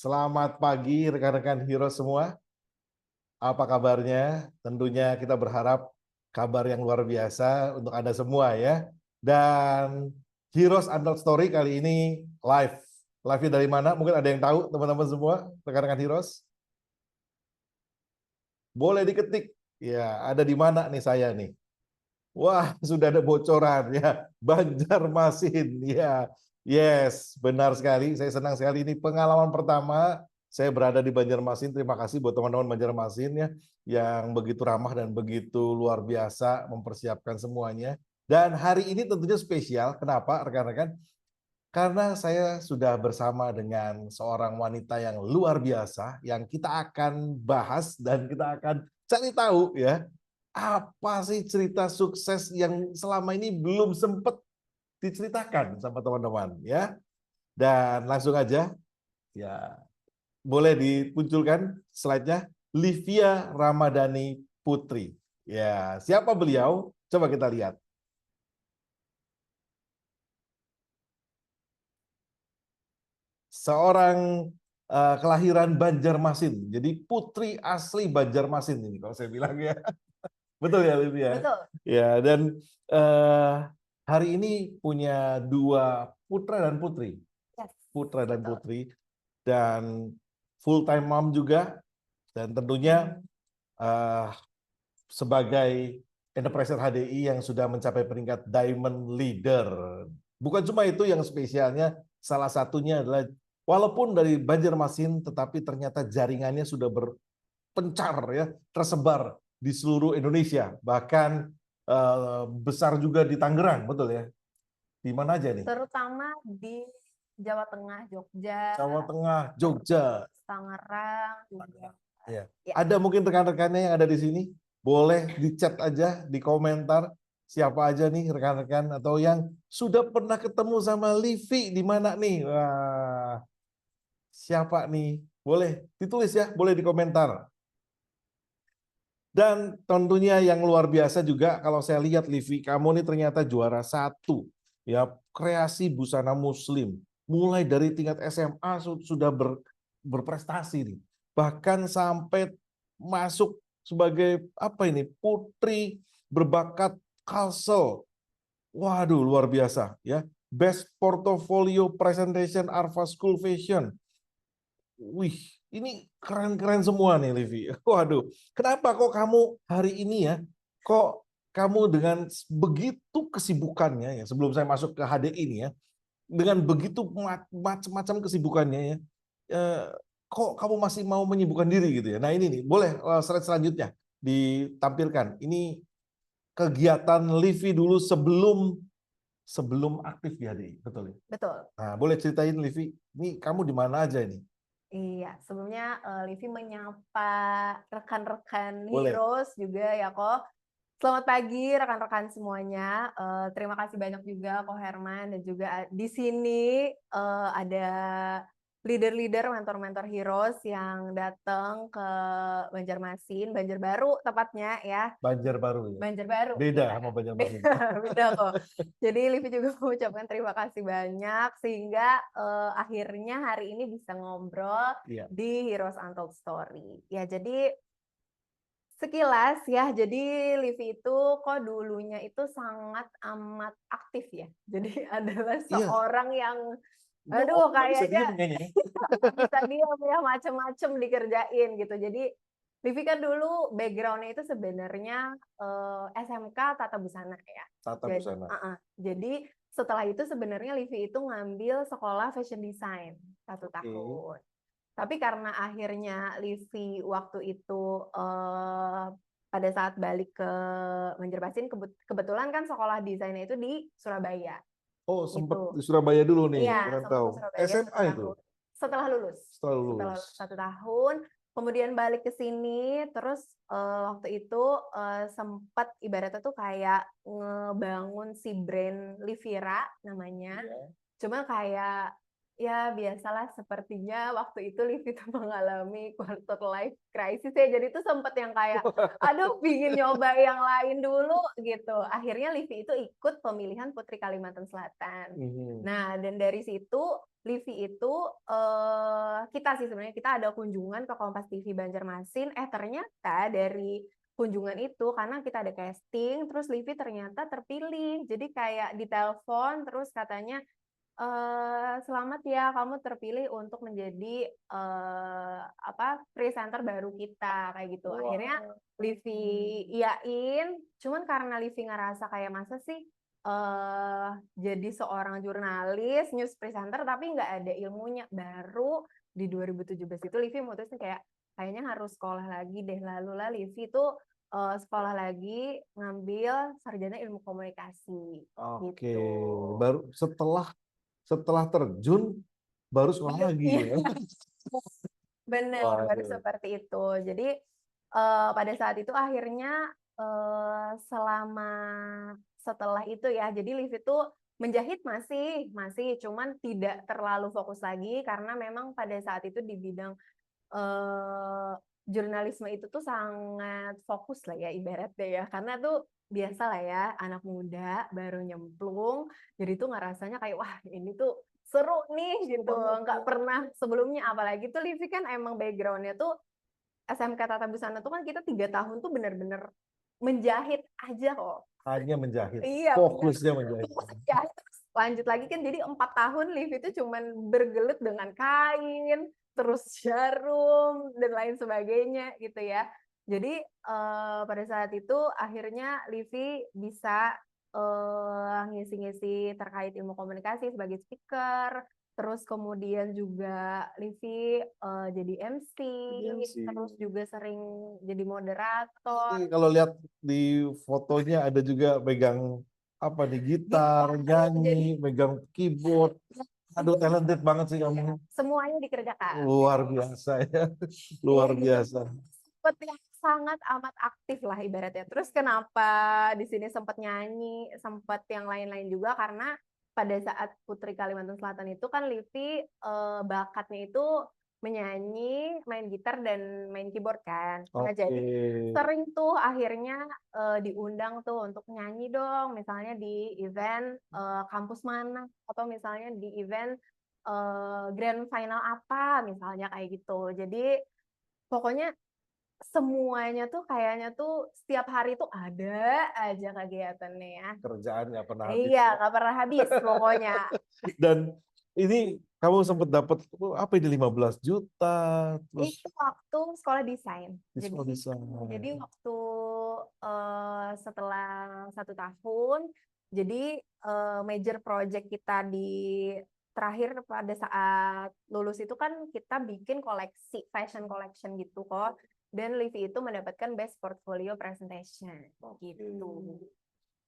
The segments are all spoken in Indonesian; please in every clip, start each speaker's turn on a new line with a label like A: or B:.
A: selamat pagi rekan-rekan hero semua. Apa kabarnya? Tentunya kita berharap kabar yang luar biasa untuk Anda semua ya. Dan Heroes Untold Story kali ini live. Live-nya dari mana? Mungkin ada yang tahu teman-teman semua, rekan-rekan Heroes? Boleh diketik. Ya, ada di mana nih saya nih? Wah, sudah ada bocoran ya. Banjarmasin ya. Yes, benar sekali. Saya senang sekali ini pengalaman pertama saya berada di Banjarmasin. Terima kasih buat teman-teman Banjarmasin ya yang begitu ramah dan begitu luar biasa mempersiapkan semuanya. Dan hari ini tentunya spesial. Kenapa, rekan-rekan? Karena saya sudah bersama dengan seorang wanita yang luar biasa yang kita akan bahas dan kita akan cari tahu ya apa sih cerita sukses yang selama ini belum sempat diceritakan sama teman-teman ya. Dan langsung aja ya boleh dimunculkan slide-nya. Livia Ramadhani Putri. Ya, siapa beliau? Coba kita lihat. Seorang kelahiran Banjarmasin. Jadi putri asli Banjarmasin ini kalau saya bilang ya. Betul ya Livia?
B: Betul.
A: Ya, dan hari ini punya dua putra dan putri.
B: Yes,
A: Putra dan
B: betul.
A: putri. Dan full time mom juga. Dan tentunya sebagai enterprise HDI yang sudah mencapai peringkat Diamond Leader. Bukan cuma itu yang spesialnya, salah satunya adalah walaupun dari Banjarmasin, tetapi ternyata jaringannya sudah berpencar ya, tersebar di seluruh Indonesia, bahkan besar juga di Tangerang, betul ya? Di mana aja nih?
B: Terutama di Jawa Tengah, Jogja,
A: Jawa Tengah, Jogja,
B: Tangerang juga.
A: ya.
B: Ya.
A: Ada mungkin rekan-rekannya yang ada di sini? Boleh di chat aja, di komentar siapa aja nih rekan-rekan atau yang sudah pernah ketemu sama Livi di mana nih? Wah, siapa nih? Boleh ditulis ya, boleh di komentar. Dan tentunya yang luar biasa juga kalau saya lihat Livi, kamu nih ternyata juara 1 ya kreasi busana muslim. Mulai dari tingkat SMA sudah berprestasi nih. Bahkan sampai masuk sebagai apa ini? Putri berbakat Kalsel. Waduh, luar biasa ya. Best Portfolio Presentation Arva School Fashion. Wih, ini keren-keren semua nih, Livi. Waduh, kenapa kok kamu hari ini ya, kok kamu dengan begitu kesibukannya ya, sebelum saya masuk ke HDI ini ya, dengan begitu macam-macam kesibukannya ya, eh, kok kamu masih mau menyibukkan diri gitu ya? Nah ini nih, boleh slide selanjutnya ditampilkan. Ini kegiatan Livi dulu sebelum aktif di HDI, betul ya?
B: Betul.
A: Nah, boleh ceritain Livi, ini kamu di mana aja ini?
B: Iya, sebelumnya Livi menyapa rekan-rekan
A: Boleh.
B: Heroes juga ya kok. Selamat pagi rekan-rekan semuanya. Terima kasih banyak juga Ko Herman dan juga di sini ada leader-leader, mentor-mentor Heroes yang datang ke Banjarmasin, Banjarbaru tepatnya ya.
A: Banjarbaru ya.
B: Banjarbaru.
A: Beda
B: Ya.
A: sama Banjarmasin.
B: Beda kok. Jadi Livi juga mengucapkan terima kasih banyak sehingga akhirnya hari ini bisa ngobrol
A: Iya.
B: di Heroes Untold Story. Ya, jadi sekilas ya, jadi Livi itu kok dulunya itu sangat amat aktif ya. Jadi adalah
A: Iya.
B: seorang yang
A: Nggak bisa
B: kayaknya
A: diem kayaknya.
B: nggak bisa diam ya, macem-macem dikerjain gitu. Jadi Livi kan dulu backgroundnya itu sebenarnya SMK Tata Busana ya.
A: Tata busana.
B: Jadi setelah itu sebenarnya Livi itu ngambil sekolah fashion design 1 tahun. Tapi karena akhirnya Livi waktu itu pada saat balik ke Banjarmasin, kebetulan kan sekolah desainnya itu di Surabaya.
A: Oh, sempat
B: Gitu.
A: di Surabaya dulu nih.
B: Iya,
A: Keren
B: sempat
A: tahu.
B: ke Surabaya
A: SMA itu.
B: setelah lulus.
A: Setelah
B: Setelah
A: lulus.
B: 1 tahun, kemudian balik ke sini, terus waktu itu sempat ibaratnya tuh kayak ngebangun si brand Livira namanya.
A: Iya.
B: Cuma kayak Ya, biasalah sepertinya waktu itu Livi tuh mengalami quarter life crisis ya. Jadi tuh sempet yang kayak, aduh pingin nyoba yang lain dulu gitu. Akhirnya Livi itu ikut pemilihan Putri Kalimantan Selatan.
A: Mhm.
B: Nah, dan dari situ Livi itu kita sih sebenarnya kita ada kunjungan ke Kompas TV Banjarmasin. Ternyata dari kunjungan itu karena kita ada casting, terus Livi ternyata terpilih. Jadi kayak ditelepon terus katanya selamat ya kamu terpilih untuk menjadi presenter baru kita kayak gitu. Akhirnya
A: Wah.
B: Livi iyain, cuman karena Livi ngerasa kayak masa sih jadi seorang jurnalis, news presenter tapi nggak ada ilmunya. Baru di 2017 itu Livi mutusin kayak kayaknya harus sekolah lagi deh. Lalu lah Livi itu sekolah lagi ngambil sarjana ilmu komunikasi
A: Oke,
B: gitu.
A: baru setelah terjun baru sekolah lagi
B: Iya,
A: ya.
B: benar, baru
A: Waduh.
B: seperti itu. Jadi pada saat itu akhirnya selama setelah itu ya, jadi Liv itu menjahit masih, cuman tidak terlalu fokus lagi karena memang pada saat itu di bidang eh, jurnalisme itu tuh sangat fokus lah ya ibaratnya ya, karena tuh biasa lah ya anak muda baru nyemplung, jadi tuh ngerasanya kayak wah ini tuh seru nih gitu, nggak pernah sebelumnya, apalagi tuh Livi kan emang backgroundnya tuh SMK Tata Busana tuh kan kita 3 tahun tuh bener-bener menjahit aja kok.
A: Hanya menjahit,
B: Iya bener,
A: fokusnya menjahit.
B: fokus aja. Terus lanjut lagi kan jadi 4 tahun Livi itu cuman bergelut dengan kain, terus jarum dan lain sebagainya gitu ya. Jadi pada saat itu akhirnya Livi bisa ngisi-ngisi terkait ilmu komunikasi sebagai speaker, terus kemudian juga Livi jadi MC, terus
A: MC.
B: juga sering jadi moderator.
A: Ini kalau lihat di fotonya ada juga pegang apa nih, gitar,
B: Jadi
A: nyanyi, megang keyboard. Aduh, talented banget sih kamu.
B: semuanya dikerjakan.
A: Luar biasa ya.
B: Iya,
A: Luar
B: jadi
A: biasa.
B: sempat yang sangat amat aktif lah ibaratnya. Terus kenapa di sini sempat nyanyi, sempat yang lain-lain juga karena pada saat Putri Kalimantan Selatan itu kan Livi bakatnya itu menyanyi, main gitar dan main keyboard kan. Nah,
A: Oke.
B: jadi sering tuh akhirnya diundang tuh untuk nyanyi dong, misalnya di event kampus mana atau misalnya di event grand final apa misalnya kayak gitu. Jadi pokoknya semuanya tuh kayaknya tuh setiap hari tuh ada aja kegiatannya ya.
A: Kerjaan nggak pernah habis
B: Iya,
A: ya.
B: nggak pernah habis pokoknya.
A: Dan ini kamu sempat dapat apa ini, 15 juta terus
B: Itu waktu sekolah desain.
A: di
B: Jadi
A: sekolah desain.
B: waktu setelah 1 tahun, jadi major project kita di terakhir pada saat lulus itu kan kita bikin koleksi fashion collection gitu kok. Dan Livi itu mendapatkan best portfolio presentation gitu.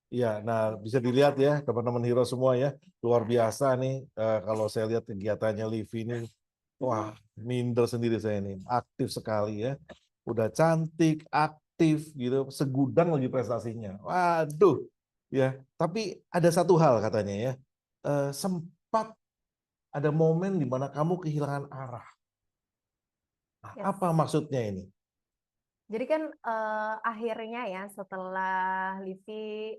A: Iya, nah bisa dilihat ya teman-teman hero semua ya, luar biasa nih. Kalau saya lihat kegiatannya Livi ini, wah minder sendiri saya ini, aktif sekali ya, udah cantik, aktif gitu, segudang lagi prestasinya. Waduh, ya. Tapi ada satu hal katanya ya, sempat ada momen di mana kamu kehilangan arah. Nah,
B: Yes.
A: apa maksudnya ini?
B: Jadi kan akhirnya ya setelah Livi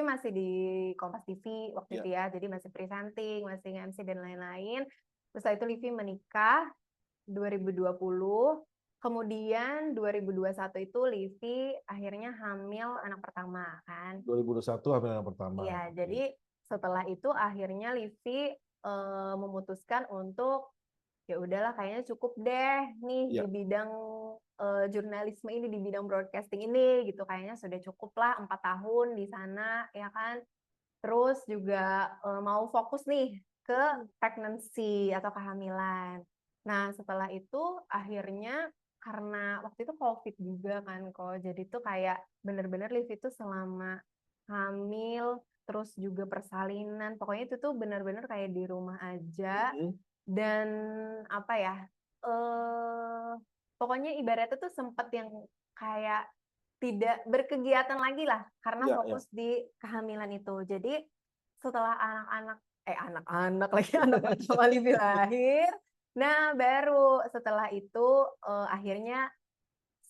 B: masih di Kompas TV waktu
A: Ya,
B: itu ya, jadi masih presenting, masih MC dan lain-lain. Terus setelah itu Livi menikah 2020, kemudian 2021 itu Livi akhirnya hamil anak pertama kan.
A: 2021 hamil yang pertama.
B: Iya,
A: Oke.
B: jadi setelah itu akhirnya Livi memutuskan untuk ya udahlah kayaknya cukup deh nih di
A: Ya,
B: bidang jurnalisme ini, di bidang broadcasting ini gitu, kayaknya sudah cukup lah 4 tahun di sana ya kan, terus juga mau fokus nih ke pregnancy atau kehamilan. Nah setelah itu akhirnya karena waktu itu COVID juga kan kok, jadi tuh kayak bener-bener Liv itu selama hamil terus juga persalinan, pokoknya itu tuh bener-bener kayak di rumah aja.
A: Mhm.
B: Dan apa ya, eh pokoknya ibaratnya tuh sempet yang kayak tidak berkegiatan lagi lah karena
A: Ya, ya.
B: fokus di kehamilan itu. Jadi setelah anak-anak anak-anak lagi, anak pertama Livi lahir. Nah, baru setelah itu akhirnya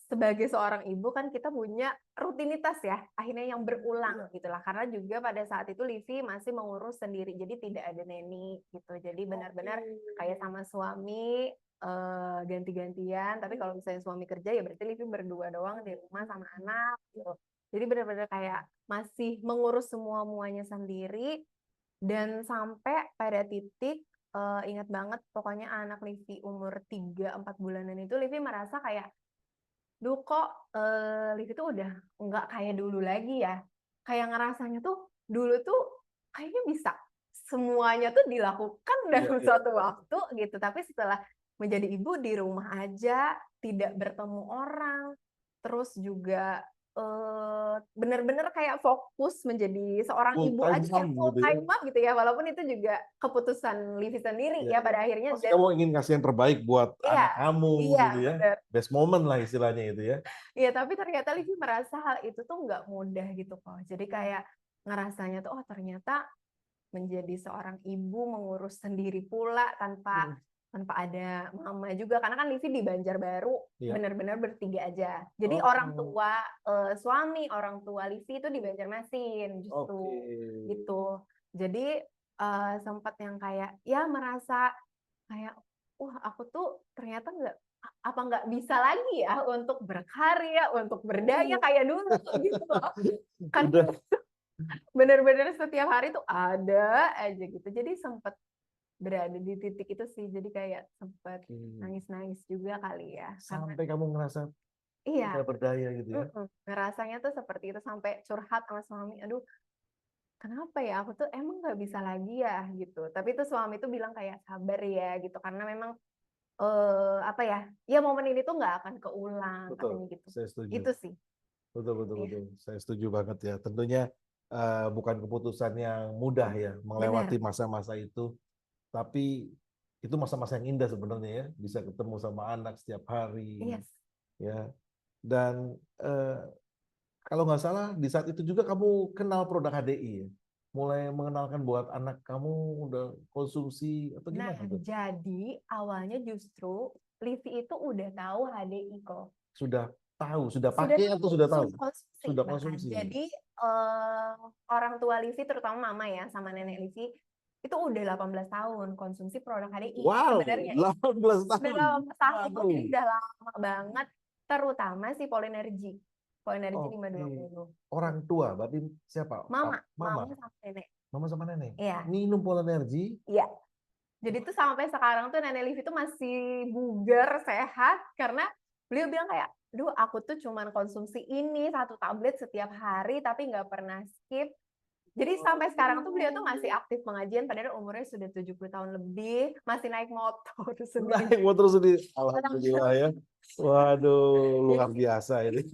B: sebagai seorang ibu kan kita punya rutinitas ya, akhirnya yang berulang gitulah. Karena juga pada saat itu Livi masih mengurus sendiri, jadi tidak ada neni gitu. Jadi benar-benar kayak sama suami ganti-gantian. Tapi kalau misalnya suami kerja ya berarti Livi berdua doang di rumah sama anak gitu. Jadi benar-benar kayak masih mengurus semua-muanya sendiri. Dan sampai pada titik ingat banget pokoknya anak Livi umur 3-4 bulanan itu Livi merasa kayak duh kok Livi tuh udah nggak kayak dulu lagi ya. Kayak ngerasanya tuh dulu tuh kayaknya bisa semuanya tuh dilakukan dalam suatu waktu gitu. Tapi setelah menjadi ibu di rumah aja, tidak bertemu orang, terus juga benar-benar kayak fokus menjadi seorang
A: Full
B: ibu
A: time
B: aja ya,
A: mom
B: full
A: gitu ya.
B: time mom gitu ya. Walaupun itu juga keputusan Livi sendiri ya pada akhirnya.
A: Pasti
B: Dan
A: kamu ingin kasih yang terbaik buat
B: iya,
A: anak kamu
B: iya
A: gitu ya.
B: benar.
A: Best moment lah istilahnya itu ya.
B: Iya, tapi ternyata Livi merasa hal itu tuh nggak mudah gitu kok. Jadi kayak ngerasanya tuh, oh ternyata menjadi seorang ibu mengurus sendiri pula tanpa ada mama juga. Karena kan Livi di Banjarbaru
A: Iya.
B: benar-benar bertiga aja. Jadi
A: Oh,
B: orang tua suami, orang tua Livi itu di Banjarmasin justru
A: oke.
B: gitu. Jadi sempat yang kayak ya merasa kayak wah aku tuh ternyata nggak bisa lagi ya untuk berkarya, untuk berdaya kayak dulu gitu loh. Kan
A: Udah.
B: bener-bener setiap hari tuh ada aja gitu. Jadi sempat berada di titik itu sih. Jadi kayak sempat nangis-nangis juga kali ya. Karena
A: Sampai kamu ngerasa
B: iya,
A: tidak berdaya gitu ya.
B: ngerasanya tuh seperti itu sampai curhat sama suami. Aduh, kenapa ya aku tuh emang nggak bisa lagi ya gitu. Tapi itu suami tuh bilang kayak sabar ya gitu. Karena memang apa ya? Ya momen ini tuh nggak akan keulang
A: Betul,
B: katanya gitu.
A: saya setuju.
B: Gitu sih.
A: Betul, betul,
B: Iya,
A: betul. Saya setuju banget ya. Tentunya bukan keputusan yang mudah ya
B: benar.
A: melewati masa-masa itu. Tapi itu masa-masa yang indah sebenarnya ya. Bisa ketemu sama anak setiap hari.
B: Yes.
A: Ya. Dan kalau nggak salah di saat itu juga kamu kenal produk HDI ya. Mulai mengenalkan buat anak kamu udah konsumsi atau
B: Nah,
A: gimana tuh?
B: jadi awalnya justru Livi itu udah tahu HDI kok.
A: Sudah tahu, sudah
B: Sudah
A: pakai atau
B: tahu,
A: sudah tahu?
B: sudah konsumsi
A: Sudah
B: bahkan.
A: konsumsi.
B: Jadi orang tua Livi, terutama mama ya, sama nenek Livi, itu udah 18 tahun konsumsi produk HDI.
A: Wow,
B: Sebenarnya
A: 18
B: udah
A: tahun.
B: 18 tahun,
A: Waduh.
B: jadi udah lama banget. Terutama si Polenergy. Polenergy
A: Oke.
B: 520.
A: Orang tua, berarti siapa?
B: Mama,
A: Mama.
B: mama sama nenek.
A: Mama sama nenek.
B: Iya,
A: Minum Polenergy.
B: iya. Jadi tuh sampai sekarang tuh Nenek Livi tuh masih bugar, sehat, karena beliau bilang kayak, duh aku tuh cuman konsumsi ini 1 tablet setiap hari, tapi nggak pernah skip. Jadi sampai sekarang tuh beliau tuh masih aktif pengajian, padahal umurnya sudah 70 tahun lebih, masih naik motor sendiri.
A: Naik motor sendiri. Alhamdulillah ya. Waduh, luar biasa ini.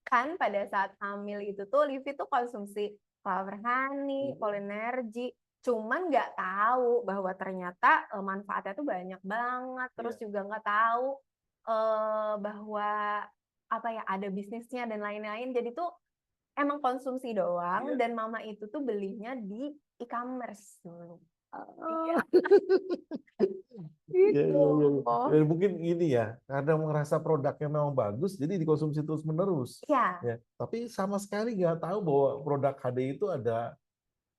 B: Kan pada saat hamil itu tuh Livi tuh konsumsi Clover Honey, Polenergy, cuman nggak tahu bahwa ternyata manfaatnya tuh banyak banget. Terus juga nggak tahu bahwa apa ya ada bisnisnya dan lain-lain. Jadi tuh emang konsumsi doang dan mama itu tuh belinya di e-commerce dulu. Iya.
A: Ya,
B: Gitu.
A: ya. Mungkin ini ya, karena merasa produknya memang bagus, jadi dikonsumsi terus-menerus.
B: Ya,
A: Ya, tapi sama sekali nggak tahu bahwa produk HD itu ada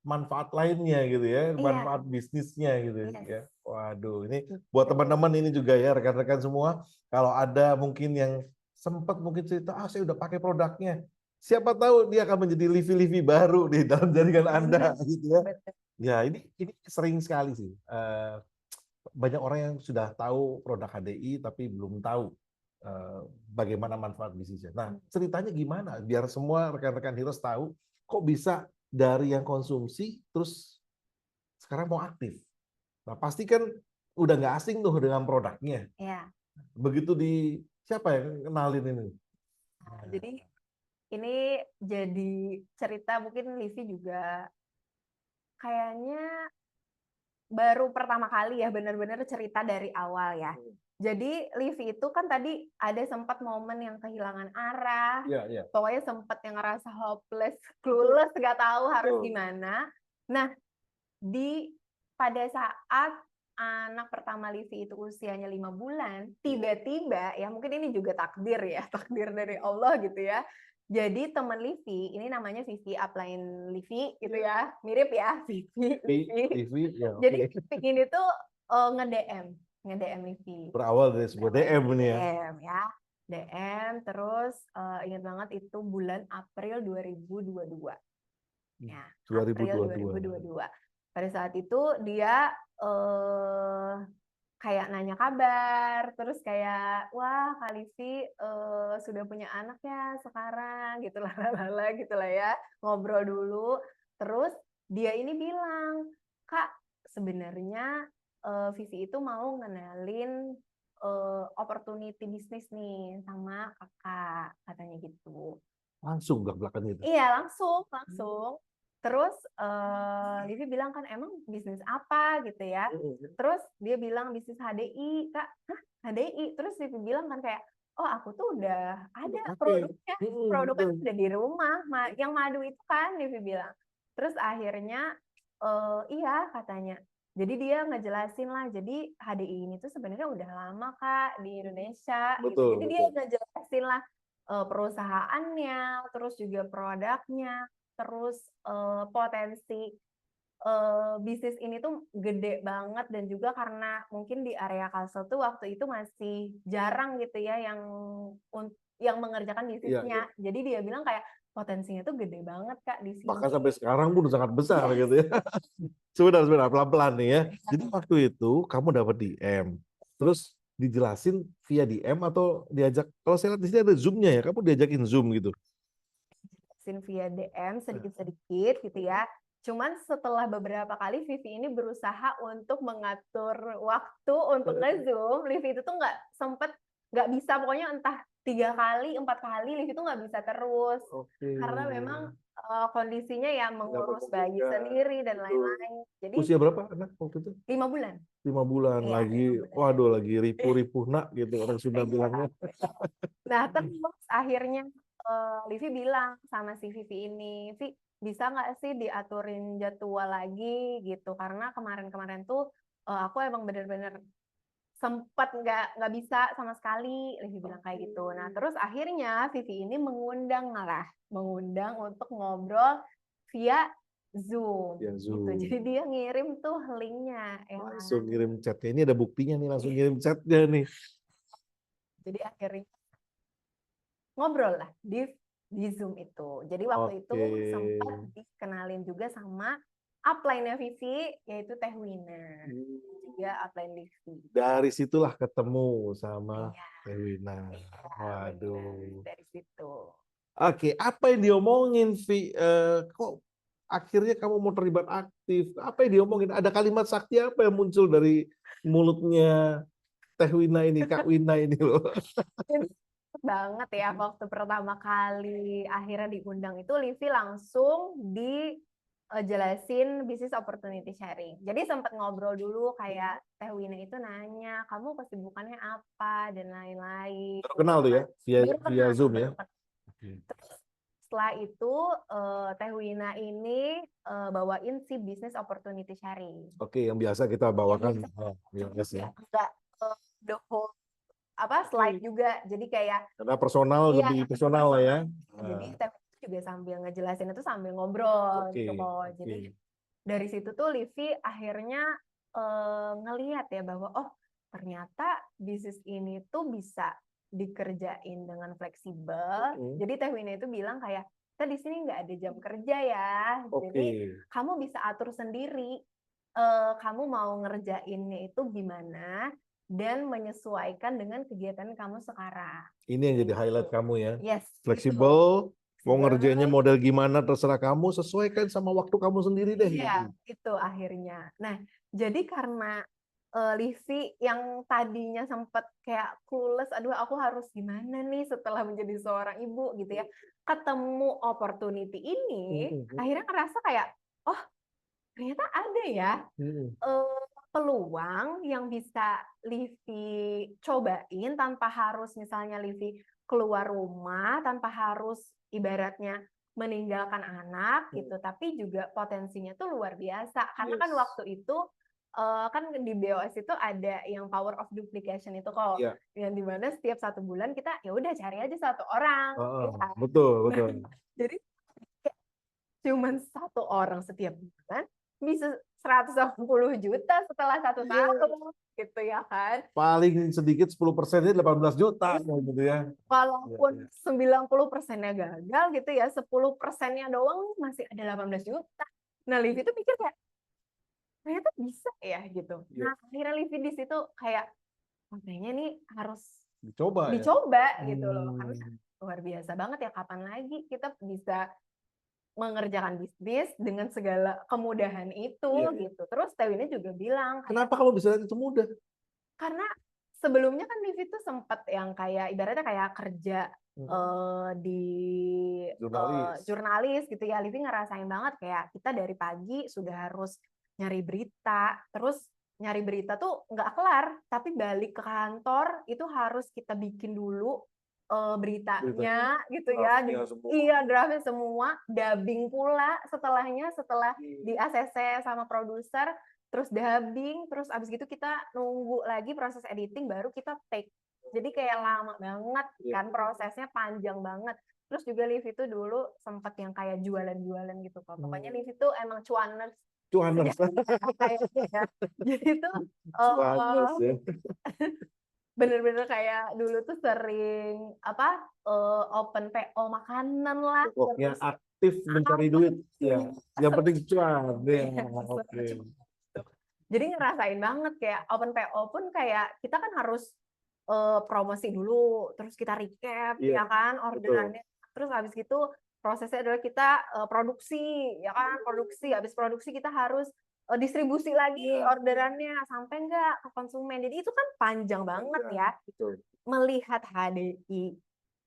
A: manfaat lainnya gitu ya,
B: iya,
A: manfaat bisnisnya gitu
B: yes.
A: ya. Waduh, ini buat teman-teman ini juga ya, rekan-rekan semua, kalau ada mungkin yang sempat mungkin cerita, ah saya udah pakai produknya, siapa tahu dia akan menjadi Livi-Livi baru di dalam jaringan Anda gitu ya.
B: Betul.
A: Ya ini sering sekali sih. Banyak orang yang sudah tahu produk HDI tapi belum tahu bagaimana manfaat bisnisnya. Nah, ceritanya gimana? Biar semua rekan-rekan Heroes tahu kok bisa dari yang konsumsi terus sekarang mau aktif. Nah, pasti kan udah nggak asing tuh dengan produknya.
B: Ya.
A: Begitu siapa yang kenalin ini?
B: Nah, jadi ini jadi cerita mungkin Livi juga kayaknya baru pertama kali ya benar-benar cerita dari awal ya. Jadi Livi itu kan tadi ada sempat momen yang kehilangan arah, pokoknya sempat yang ngerasa hopeless, clueless, nggak tahu harus gimana. Nah, pada saat anak pertama Livi itu usianya 5 bulan, tiba-tiba ya mungkin ini juga takdir ya, takdir dari Allah gitu ya. Jadi teman Livi, ini namanya Vivi upline Livi gitu ya, mirip ya Vivi, Livi.
A: TV, ya
B: Jadi
A: oke.
B: Vivi ini tuh nge-DM Livi.
A: Berawal dari sebuah DM ini ya.
B: DM ya, DM terus ingat banget itu bulan April 2022. Ya, April 2022. Pada saat itu dia kayak nanya kabar, terus kayak wah Kak Livi sudah punya anak ya sekarang gitu lah gitu lah ya, ngobrol dulu. Terus dia ini bilang, Kak sebenarnya Vivi itu mau ngenalin opportunity bisnis nih sama kakak, katanya gitu.
A: Langsung belak-belakan gitu.
B: Iya, langsung. Terus Livi bilang kan emang bisnis apa gitu ya. Terus dia bilang bisnis HDI, Kak. Hah, HDI? Terus Livi bilang kan kayak, oh aku tuh udah ada produknya. Produknya udah di rumah. Yang madu itu kan Livi bilang. Terus akhirnya iya katanya. Jadi dia ngejelasin lah, jadi HDI ini tuh sebenarnya udah lama Kak di Indonesia gitu. Jadi dia ngejelasin lah perusahaannya, terus juga produknya, terus potensi bisnis ini tuh gede banget dan juga karena mungkin di area Kalsel tuh waktu itu masih jarang gitu ya yang mengerjakan bisnisnya. Jadi dia bilang kayak potensinya tuh gede banget Kak di sini.
A: Bahkan sampai sekarang pun sangat besar gitu ya. Sebentar, pelan-pelan nih ya. Jadi waktu itu kamu dapat DM, terus dijelasin via DM atau diajak, kalau saya lihat di sini ada Zoom-nya ya, kamu diajakin Zoom gitu.
B: Via DM sedikit-sedikit gitu ya. Cuman setelah beberapa kali Vivi ini berusaha untuk mengatur waktu untuk nge-Zoom, Livi itu tuh nggak bisa, pokoknya entah 3 kali, 4 kali, Livi itu nggak bisa terus. Karena memang kondisinya ya mengurus bayi sendiri dan lain-lain. Jadi
A: usia berapa anak waktu itu?
B: 5 bulan.
A: 5 bulan
B: Iya,
A: lagi,
B: 5 bulan.
A: waduh lagi ripuh-ripuh nak gitu orang Sunda bilangnya.
B: Nah terus akhirnya Livi bilang sama si Vivi ini, Vi bisa nggak sih diaturin jadwal lagi gitu, karena kemarin-kemarin tuh aku emang bener-bener sempat nggak bisa sama sekali, Livi bilang kayak gitu. Nah terus akhirnya Vivi ini mengundang untuk ngobrol via Zoom,
A: Ya,
B: gitu.
A: Zoom.
B: Jadi dia ngirim tuh linknya.
A: Langsung ngirim chatnya, ini ada buktinya nih, langsung ngirim chatnya nih.
B: Jadi akhirnya ngobrol lah di Zoom itu. Jadi waktu itu sempat dikenalin juga sama upline-nya Vivi, yaitu Teh Wina. Juga upline Livi.
A: Dari situlah ketemu sama Teh Wina. Waduh.
B: Dari situ.
A: Oke, apa yang diomongin, Vi? Kok akhirnya kamu mau terlibat aktif? Apa yang diomongin? Ada kalimat sakti apa yang muncul dari mulutnya Teh Wina ini, Kak Wina ini loh?
B: Banget ya, waktu pertama kali akhirnya diundang itu Livi langsung dijelasin bisnis opportunity sharing. Jadi sempat ngobrol dulu kayak Teh Wina itu nanya, kamu kesibukannya apa dan lain-lain.
A: Kenal tuh ya, via Zoom ya.
B: Terus setelah itu Teh Wina ini bawain si bisnis opportunity sharing.
A: Oke, yang biasa kita bawakan.
B: Enggak the whole slide juga, jadi kayak
A: karena personal, lebih personal lah ya.
B: Jadi Teh juga sambil ngejelasin itu sambil ngobrol gitu kok. Jadi dari situ tuh Livi akhirnya ngelihat ya bahwa oh ternyata bisnis ini tuh bisa dikerjain dengan fleksibel. Jadi Teh Wina itu bilang kayak kita di sini nggak ada jam kerja ya. Jadi kamu bisa atur sendiri. Kamu mau ngerjainnya itu gimana dan menyesuaikan dengan kegiatan kamu sekarang.
A: Ini yang jadi highlight kamu ya.
B: Yes.
A: Fleksibel, mau ngerjainnya model gimana terserah kamu, sesuaikan sama waktu kamu sendiri deh.
B: Iya, itu akhirnya. Nah, jadi karena Livi yang tadinya sempat kayak clueless, aduh aku harus gimana nih setelah menjadi seorang ibu gitu ya, ketemu opportunity ini, akhirnya ngerasa kayak, oh ternyata ada ya peluang yang bisa Livi cobain tanpa harus misalnya Livi keluar rumah, tanpa harus ibaratnya meninggalkan anak gitu, tapi juga potensinya tuh luar biasa. Karena kan
A: Yes.
B: waktu itu kan di BOS itu ada yang power of duplication itu kok,
A: Iya.
B: yang dimana setiap 1 bulan kita ya udah cari aja 1 orang, ya kan?
A: Betul,
B: Nah,
A: betul.
B: jadi kayak cuman 1 orang setiap bulan bisa 180 juta setelah 1 tahun gitu ya kan.
A: Paling sedikit 10%-nya 18 juta gitu ya.
B: Walaupun 90%-nya gagal gitu ya, 10%-nya doang masih ada 18 juta. Nah, Livi tuh pikir kayak ternyata bisa ya gitu. Nah, akhirnya Livi di situ kayak kayaknya nih harus
A: Dicoba ya.
B: dicoba gitu loh. Karena luar biasa banget ya, kapan lagi kita bisa mengerjakan bisnis dengan segala kemudahan itu gitu. Terus Tewinnya juga bilang kayak,
A: Kenapa kamu bisa itu mudah?
B: karena sebelumnya kan Livi tuh sempat yang kayak ibaratnya kayak kerja di jurnalis gitu ya. Livi ngerasain banget kayak kita dari pagi sudah harus nyari berita, terus nyari berita tuh nggak kelar, tapi balik ke kantor itu harus kita bikin dulu beritanya gitu ya. Iya, draftnya semua, dubbing pula setelahnya, setelah di ACC sama produser, terus dubbing, terus abis gitu kita nunggu lagi proses editing baru kita take. Jadi kayak lama banget kan, prosesnya panjang banget. Terus juga Liv itu dulu sempet yang kayak jualan-jualan gitu kok. Pokoknya Liv itu emang cuaners.
A: Cuaners.
B: Ya. Jadi tuh
A: Ya.
B: bener-bener kayak dulu tuh sering open PO makanan lah.
A: Pokoknya aktif mencari duit. Ya. Yang penting cuan. Ya. Oke.
B: Jadi ngerasain banget kayak open PO pun kayak kita kan harus promosi dulu, terus kita recap ya kan orderannya. Terus habis gitu prosesnya adalah kita produksi ya kan, produksi. Habis produksi kita harus distribusi lagi orderannya sampai enggak ke konsumen. Jadi itu kan panjang banget ya. Melihat HDI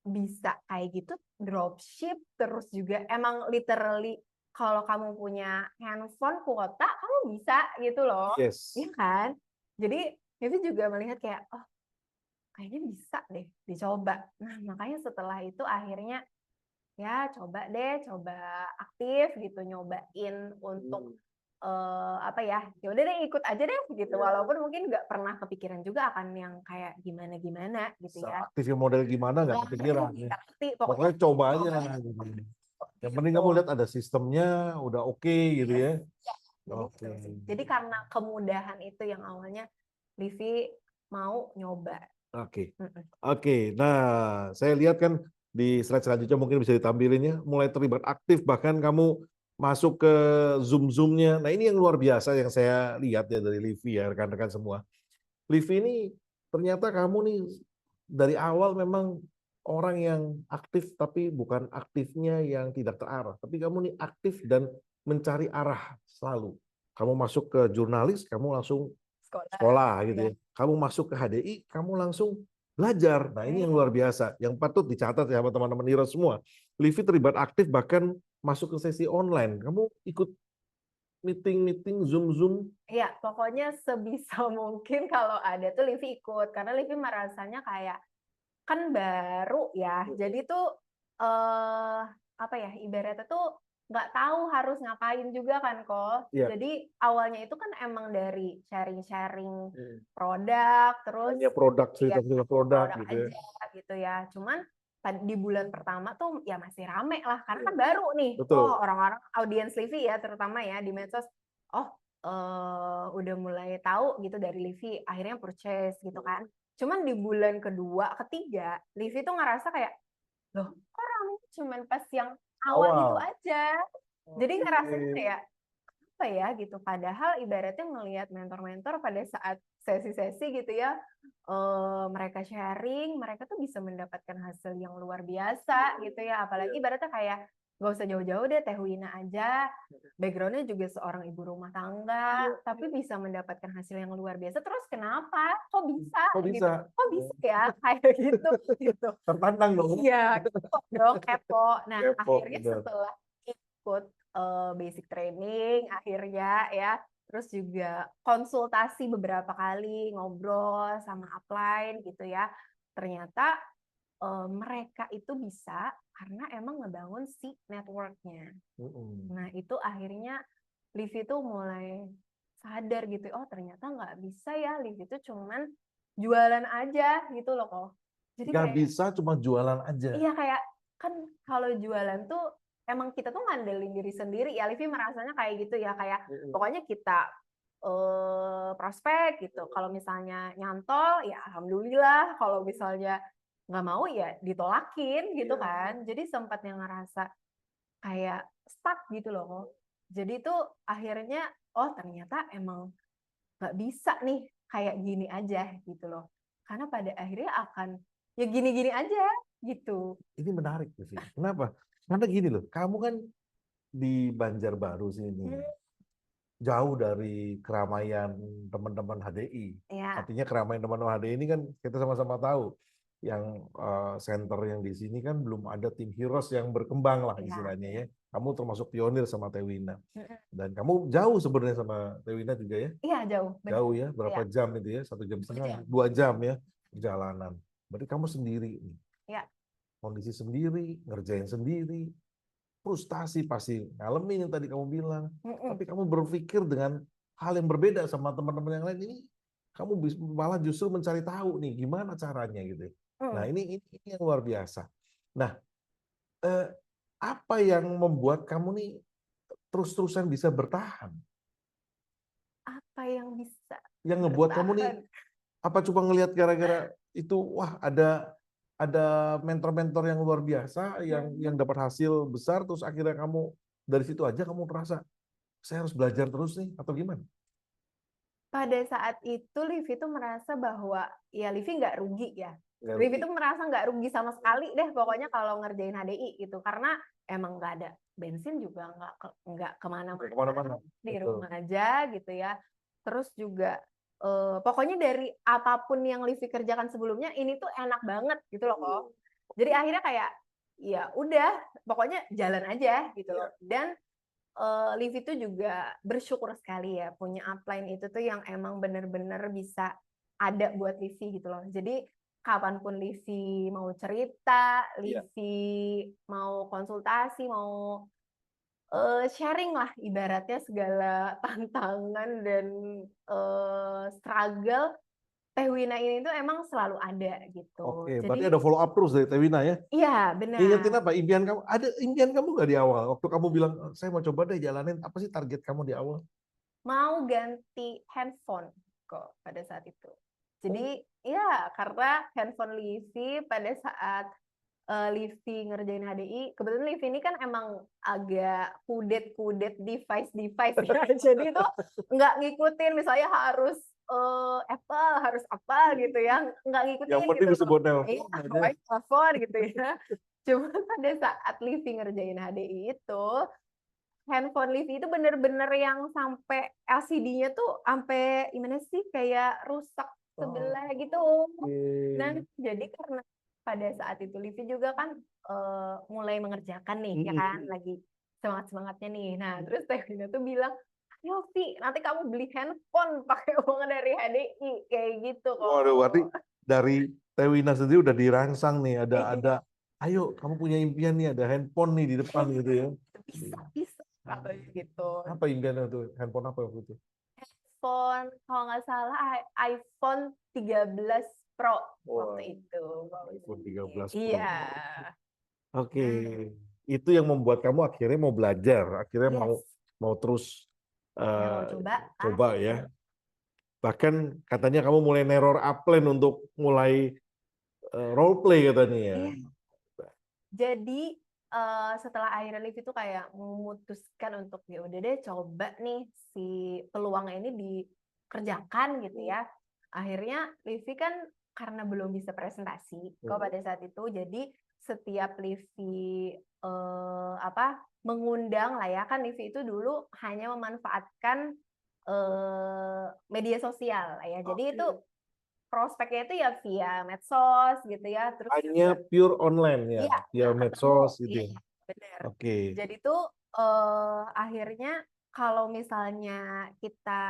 B: bisa kayak gitu dropship, terus juga emang literally kalau kamu punya handphone kuota kamu bisa gitu loh. Iya kan? Jadi Vivi juga melihat kayak oh kayaknya bisa deh dicoba. Nah, makanya setelah itu akhirnya ya coba deh, coba aktif gitu, nyobain untuk ya udah deh ikut aja deh gitu. Walaupun mungkin nggak pernah kepikiran juga akan yang kayak gimana gitu ya.
A: Aktifnya model gimana nggak kepikiran. Pokoknya coba aja. Gitu. Yang penting kamu lihat ada sistemnya, udah oke gitu ya.
B: Oke. Jadi karena kemudahan itu yang awalnya Livi mau nyoba.
A: Oke. Nah, saya lihat kan di slide selanjutnya mungkin bisa ditampilin ya, mulai terlibat aktif bahkan kamu masuk ke Zoom-nya. Nah, ini yang luar biasa yang saya lihat ya dari Livi ya, rekan-rekan semua. Livi ini ternyata kamu nih dari awal memang orang yang aktif tapi bukan aktifnya yang tidak terarah, tapi kamu nih aktif dan mencari arah selalu. Kamu masuk ke jurnalis, kamu langsung sekolah gitu ya. Kamu masuk ke HDI, kamu langsung belajar. Nah, ini yang luar biasa, yang patut dicatat ya teman-teman Nira semua. Livi terlibat aktif bahkan masuk ke sesi online. Kamu ikut meeting, Zoom.
B: Iya, pokoknya sebisa mungkin kalau ada tuh Livi ikut. Karena Livi merasanya kayak, kan baru ya. Jadi tuh, ibaratnya tuh nggak tahu harus ngapain juga kan kok. Jadi awalnya itu kan emang dari sharing-sharing produk, terus
A: cerita produk
B: gitu ya. Cuman di bulan pertama tuh ya masih rame lah karena kan baru nih. Oh, orang-orang audiens Livi ya terutama ya di medsos. Oh, udah mulai tahu gitu dari Livi, akhirnya purchase gitu kan. Cuman di bulan kedua, ketiga, Livi tuh ngerasa kayak, loh, kok rame cuman pas yang awal itu aja. Jadi ngerasanya kayak apa ya gitu. Padahal ibaratnya ngelihat mentor-mentor pada saat sesi-sesi gitu ya, mereka sharing, mereka tuh bisa mendapatkan hasil yang luar biasa gitu ya. Apalagi ibaratnya kayak gak usah jauh-jauh deh, Teh Wina aja, backgroundnya juga seorang ibu rumah tangga, tapi bisa mendapatkan hasil yang luar biasa. Terus kenapa? Kok bisa? Gitu. Kok bisa ya? Kayak gitu.
A: Tertantang dong.
B: Iya, kepo. Nah, akhirnya setelah ikut basic training, akhirnya ya, terus juga konsultasi beberapa kali, ngobrol sama upline gitu ya, ternyata mereka itu bisa karena emang ngebangun si network-nya. Nah, itu akhirnya Livi tuh mulai sadar gitu, oh ternyata nggak bisa ya, Livi itu cuman jualan aja gitu loh kok. Jadi
A: Nggak
B: kayak,
A: bisa cuma jualan aja.
B: iya kayak kan kalau jualan tuh emang kita tuh ngandelin diri sendiri ya, Livi merasanya kayak gitu ya, kayak pokoknya kita prospek gitu. Kalau misalnya nyantol ya alhamdulillah, kalau misalnya nggak mau ya ditolakin gitu kan. Jadi sempat yang ngerasa kayak stuck gitu loh. Jadi itu akhirnya oh ternyata emang nggak bisa nih kayak gini aja gitu loh. Karena pada akhirnya akan ya gini-gini aja gitu.
A: Ini menarik, Devi. Kenapa? Karena gini loh, kamu kan di Banjarbaru sini, jauh dari keramaian teman-teman HDI.
B: Ya,
A: Artinya keramaian teman-teman HDI ini kan kita sama-sama tahu, yang center yang di sini kan belum ada tim heroes yang berkembang lah
B: ya,
A: istilahnya
B: ya.
A: ya. Kamu termasuk pionir sama Tewina. Dan kamu jauh sebenarnya sama Tewina juga ya.
B: Iya jauh, benar.
A: Jauh ya, berapa
B: Ya,
A: jam itu ya? 1,5 jam, 2 jam ya perjalanan. Berarti kamu sendiri nih.
B: ya.
A: Kondisi sendiri, ngerjain sendiri, frustasi pasti ngalamin yang tadi kamu bilang. Tapi kamu berpikir dengan hal yang berbeda sama teman-teman yang lain ini, kamu malah justru mencari tahu nih gimana caranya gitu. Nah ini yang luar biasa. Nah, apa yang membuat kamu nih terus-terusan bisa bertahan?
B: Apa yang bisa
A: Yang ngebuat kamu nih,
B: bertahan?
A: apa coba ngelihat gara-gara itu, wah ada mentor-mentor yang luar biasa yang dapat hasil besar, terus akhirnya kamu dari situ aja kamu merasa saya harus belajar terus nih atau gimana?
B: Pada saat itu Livi tuh merasa bahwa ya Livi nggak rugi ya.
A: Nggak
B: Livi
A: rugi.
B: tuh merasa nggak rugi sama sekali deh pokoknya kalau ngerjain HDI gitu. Karena emang nggak ada bensin juga nggak kemana-mana, di rumah aja gitu ya. Terus juga pokoknya dari apapun yang Livi kerjakan sebelumnya ini tuh enak banget gitu loh kok. Jadi akhirnya kayak ya udah pokoknya jalan aja gitu loh. Dan Livi itu juga bersyukur sekali ya punya upline itu tuh yang emang bener-bener bisa ada buat Livi gitu loh. Jadi kapanpun Livi mau cerita, Livi mau konsultasi, mau sharing lah ibaratnya segala tantangan dan struggle, Teh Wina ini tuh emang selalu ada gitu.
A: Oke, berarti
B: Jadi
A: ada follow up terus dari Tewina ya?
B: iya
A: Ingetin
B: benar.
A: apa? Impian kamu, ada impian kamu nggak di awal? Waktu kamu bilang, saya mau coba deh jalanin, apa sih target kamu di awal?
B: Mau ganti handphone kok pada saat itu. Jadi ya karena handphone Livi pada saat Livi ngerjain HDI, kebetulan Livi ini kan emang agak kudet-kudet device-device ya. Jadi itu nggak ngikutin misalnya harus Apple, harus apa gitu ya. Nggak ngikutin
A: Yang penting
B: gitu loh.
A: disebut
B: Iya,
A: nelpon aja.
B: pokoknya telepon gitu ya. Cuma pada saat Livi ngerjain HDI itu, handphone Livi itu bener-bener yang sampai LCD-nya tuh sampai gimana sih kayak rusak sebelah gitu. Dan jadi karena pada saat itu Livi juga kan mulai mengerjakan nih ya kan lagi semangat-semangatnya nih. Nah, terus Teh Wina tuh bilang, "Ayo Vi, nanti kamu beli handphone pakai uang dari HDI." Kayak gitu kok.
A: Waduh, berarti dari Tewina sendiri udah dirangsang nih, ada, ayo kamu punya impian nih, ada handphone nih di depan gitu ya.
B: Bisa katanya gitu.
A: Apa impiannya tuh? Handphone apa waktu itu?
B: iPhone, kalau nggak salah iPhone 13 Pro waktu itu.
A: iPhone 13 Pro.
B: Iya.
A: Oke, itu yang membuat kamu akhirnya mau belajar, akhirnya mau
B: Yes.
A: mau terus
B: Ya mau coba.
A: coba ya. Bahkan katanya kamu mulai neror upline untuk mulai role play katanya ya.
B: Iya. Jadi setelah akhirnya Livi itu kayak memutuskan untuk ya udah deh coba nih si peluangnya ini dikerjakan gitu ya. Akhirnya Livi kan karena belum bisa presentasi kok pada saat itu, jadi setiap Livi mengundang lah ya, kan Livi itu dulu hanya memanfaatkan media sosial lah ya. Jadi itu prospeknya itu ya via medsos gitu ya, terus
A: Hanya pure online ya,
B: iya,
A: via medsos gitu.
B: iya, benar.
A: Oke.
B: Jadi tuh akhirnya kalau misalnya kita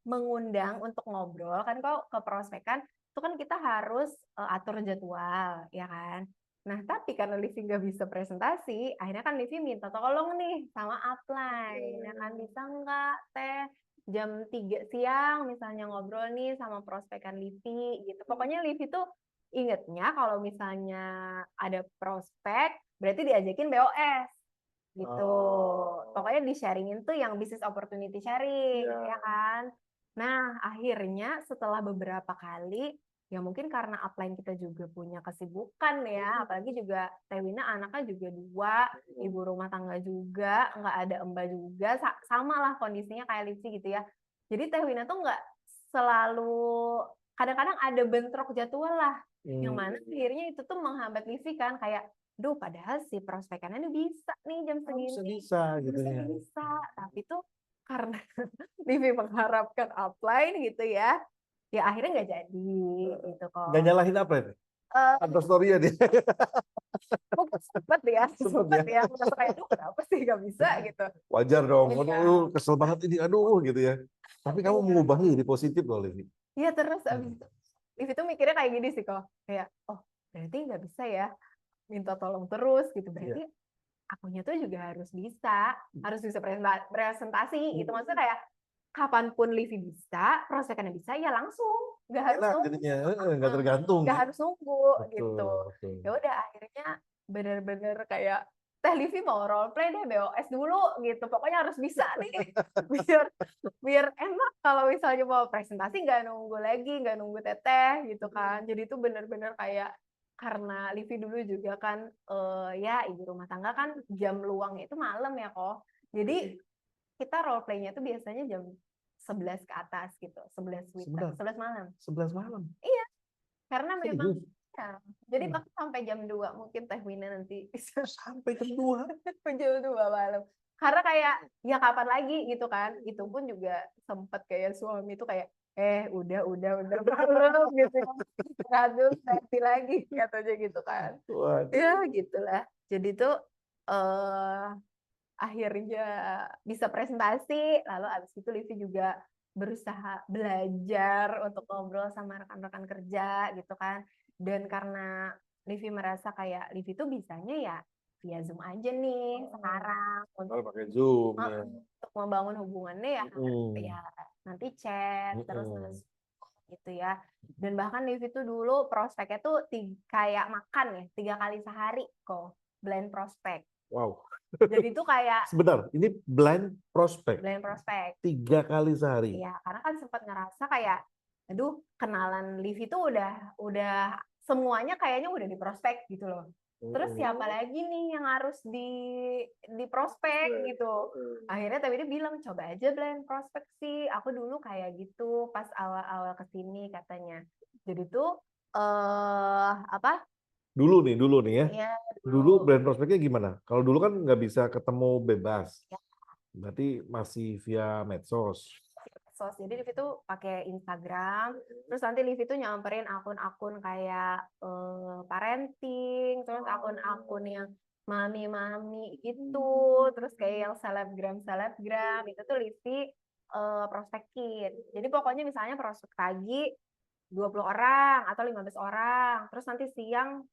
B: mengundang untuk ngobrol kan kok ke prospek kan itu kan kita harus atur jadwal ya kan. Nah, tapi karena Livi nggak bisa presentasi, akhirnya kan Livi minta tolong nih sama upline, ya kan bisa nggak Teh jam 3 siang misalnya ngobrol nih sama prospekan Livi gitu. Pokoknya Livi tuh ingetnya kalau misalnya ada prospek, berarti diajakin BOS gitu. Pokoknya di-sharingin tuh yang business opportunity sharing, ya kan? Nah, akhirnya setelah beberapa kali, ya mungkin karena upline kita juga punya kesibukan ya, apalagi juga Teh Wina anaknya juga 2, ibu rumah tangga juga, nggak ada Mbak juga, sama lah kondisinya kayak Lipsi gitu ya. Jadi Teh Wina tuh nggak selalu, kadang-kadang ada bentrok jadwal lah, yang mana akhirnya itu tuh menghambat Livi kan, kayak duh padahal si prospekannya ini bisa nih jam segini,
A: Bisa gitu ya.
B: bisa, tapi tuh karena Livi mengharapkan upline gitu ya, ya akhirnya nggak jadi gitu kok.
A: Nggak nyalahin apa ini? Atau story-nya dia.
B: Mungkin sempet ya,
A: Sempet ya.
B: merasa kayak aduh kenapa sih nggak bisa gitu.
A: Wajar dong.
B: Iya.
A: Aduh, kesel banget ini. Aduh, gitu ya. Tapi kamu mengubahnya jadi positif loh, Levi.
B: Iya terus abis itu Livi tuh mikirnya kayak gini sih kok, kayak oh berarti nggak bisa ya minta tolong terus gitu, berarti akunya tuh juga harus bisa presentasi gitu, maksudnya kayak kapanpun Livi bisa, prosekannya bisa, ya langsung, nggak harus
A: Enak
B: nunggu,
A: jadinya, nggak tergantung.
B: nggak harus nunggu gitu.
A: Betul.
B: Ya udah akhirnya bener-bener kayak Teh Livi mau role play deh BOS dulu gitu, pokoknya harus bisa nih biar biar enak kalau misalnya mau presentasi nggak nunggu lagi, nggak nunggu teteh gitu kan. Jadi itu bener-bener kayak karena Livi dulu juga kan ya ibu rumah tangga kan jam luangnya itu malam ya kok. Jadi kita role play-nya tuh biasanya jam 11 ke atas gitu, 11 malam.
A: 11 malam.
B: Iya, karena memang
A: Serius?
B: ya. Jadi bahkan sampai jam 2 mungkin Teh Wina nanti bisa
A: Sampai jam 2.
B: jam 2 malam. Karena kayak ya kapan lagi gitu kan. Itu pun juga sempat kayak suami itu kayak udah malam gitu. Aduh, nanti lagi katanya gitu kan.
A: Waduh.
B: Ya gitulah. Jadi tuh akhirnya bisa presentasi, lalu abis itu Livi juga berusaha belajar untuk ngobrol sama rekan-rekan kerja gitu kan. Dan karena Livi merasa kayak Livi tuh bisanya ya via Zoom aja nih sekarang
A: Kalau pakai Zoom ya.
B: untuk membangun hubungannya ya, ya nanti chat terus gitu ya. Dan bahkan Livi tuh dulu prospeknya tuh kayak makan ya 3 kali sehari kok, blind prospek.
A: Wow.
B: Jadi itu kayak
A: Sebentar, ini blind prospect.
B: 3
A: kali sehari.
B: Iya, karena kan sempat ngerasa kayak, aduh, kenalan Livi tuh udah semuanya kayaknya udah di prospek gitu loh. Terus siapa lagi nih yang harus di prospek gitu. Akhirnya tapi dia bilang coba aja blind prospek sih. Aku dulu kayak gitu pas awal-awal kesini katanya. Jadi tuh apa?
A: Dulu nih ya.
B: Ya,
A: Dulu blind prospeknya gimana? Kalau dulu kan nggak bisa ketemu bebas.
B: Ya.
A: Berarti masih via medsos.
B: Jadi Livi tuh pakai Instagram, terus nanti Livi tuh nyamperin akun-akun kayak parenting, terus akun-akun yang mami-mami itu, terus kayak yang selebgram itu tuh Livi prospekin. Jadi pokoknya misalnya prospek pagi 20 orang atau 15 orang, terus nanti siang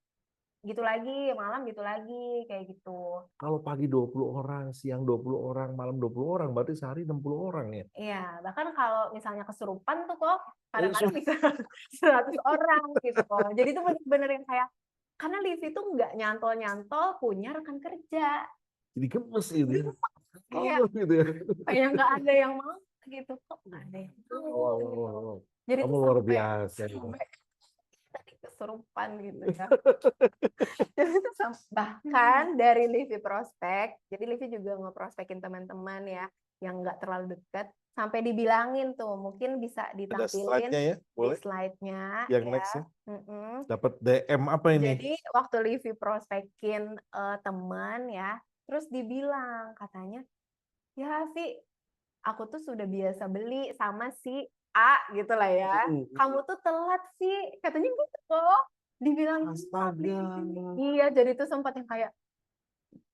B: gitu lagi, malam gitu lagi, kayak gitu.
A: Kalau pagi 20 orang, siang 20 orang, malam 20 orang, berarti sehari 60 orang ya?
B: Iya, bahkan kalau misalnya kesurupan tuh kok, kadang-kadang bisa 100 orang gitu kok. Jadi itu bener-bener yang kayak, karena Livi tuh nggak nyantol-nyantol punya rekan kerja.
A: Jadi gemes itu.
B: Iya,
A: Gitu ya.
B: kayak nggak ada yang mau gitu. Kok nggak ada yang mau.
A: Wow.
B: Jadi
A: Kamu
B: tuh
A: luar biasa.
B: sampai tadi kesurupan gitu ya. Jadi itu bahkan dari Livi prospek, jadi Livi juga ngeprospekin teman-teman ya, yang nggak terlalu dekat, sampai dibilangin tuh, mungkin bisa
A: Ada
B: ditampilin
A: slide-nya ya?
B: di
A: Boleh?
B: slide-nya.
A: Yang
B: ya.
A: next ya? Dapat DM apa ini?
B: Jadi waktu Livi prospekin teman ya, terus dibilang katanya, ya Vi, aku tuh sudah biasa beli sama si A gitu lah ya. Kamu tuh telat sih, katanya gitu kok. Dibilang
A: Astaga.
B: iya, jadi itu sempat yang kayak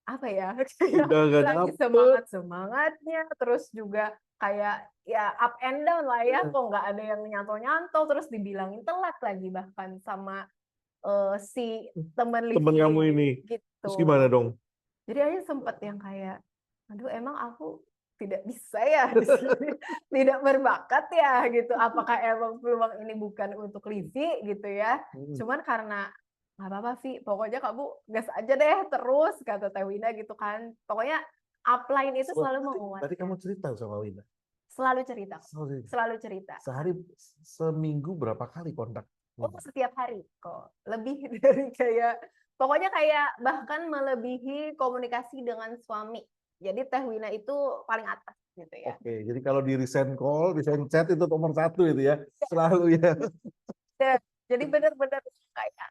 B: apa ya?
A: Udah gak
B: Lagi
A: dapet.
B: semangatnya, terus juga kayak ya up and down lah ya, kok nggak ada yang nyantol-nyantol, terus dibilangin telat lagi bahkan sama si teman
A: Temen
B: Livi
A: kamu ini. Terus
B: gitu.
A: gimana dong?
B: Jadi akhirnya sempet yang kayak, aduh emang aku tidak bisa ya di sini, tidak berbakat ya gitu. Apakah emang peluang ini bukan untuk Livi gitu ya? Cuman karena nggak apa-apa Vi, pokoknya kamu gas aja deh terus kata Teh Wina gitu kan. Pokoknya upline itu selalu
A: Tadi kamu
B: menguatkan.
A: cerita sama Wina.
B: Selalu cerita,
A: Sorry.
B: selalu cerita.
A: Sehari seminggu berapa kali kontak?
B: Oh, setiap hari kok. Lebih dari kayak, pokoknya kayak bahkan melebihi komunikasi dengan suami. Jadi Teh Wina itu paling atas gitu ya.
A: Oke, jadi kalau di resend call, resend chat itu nomor satu itu ya, selalu ya.
B: Dan, jadi benar-benar kayak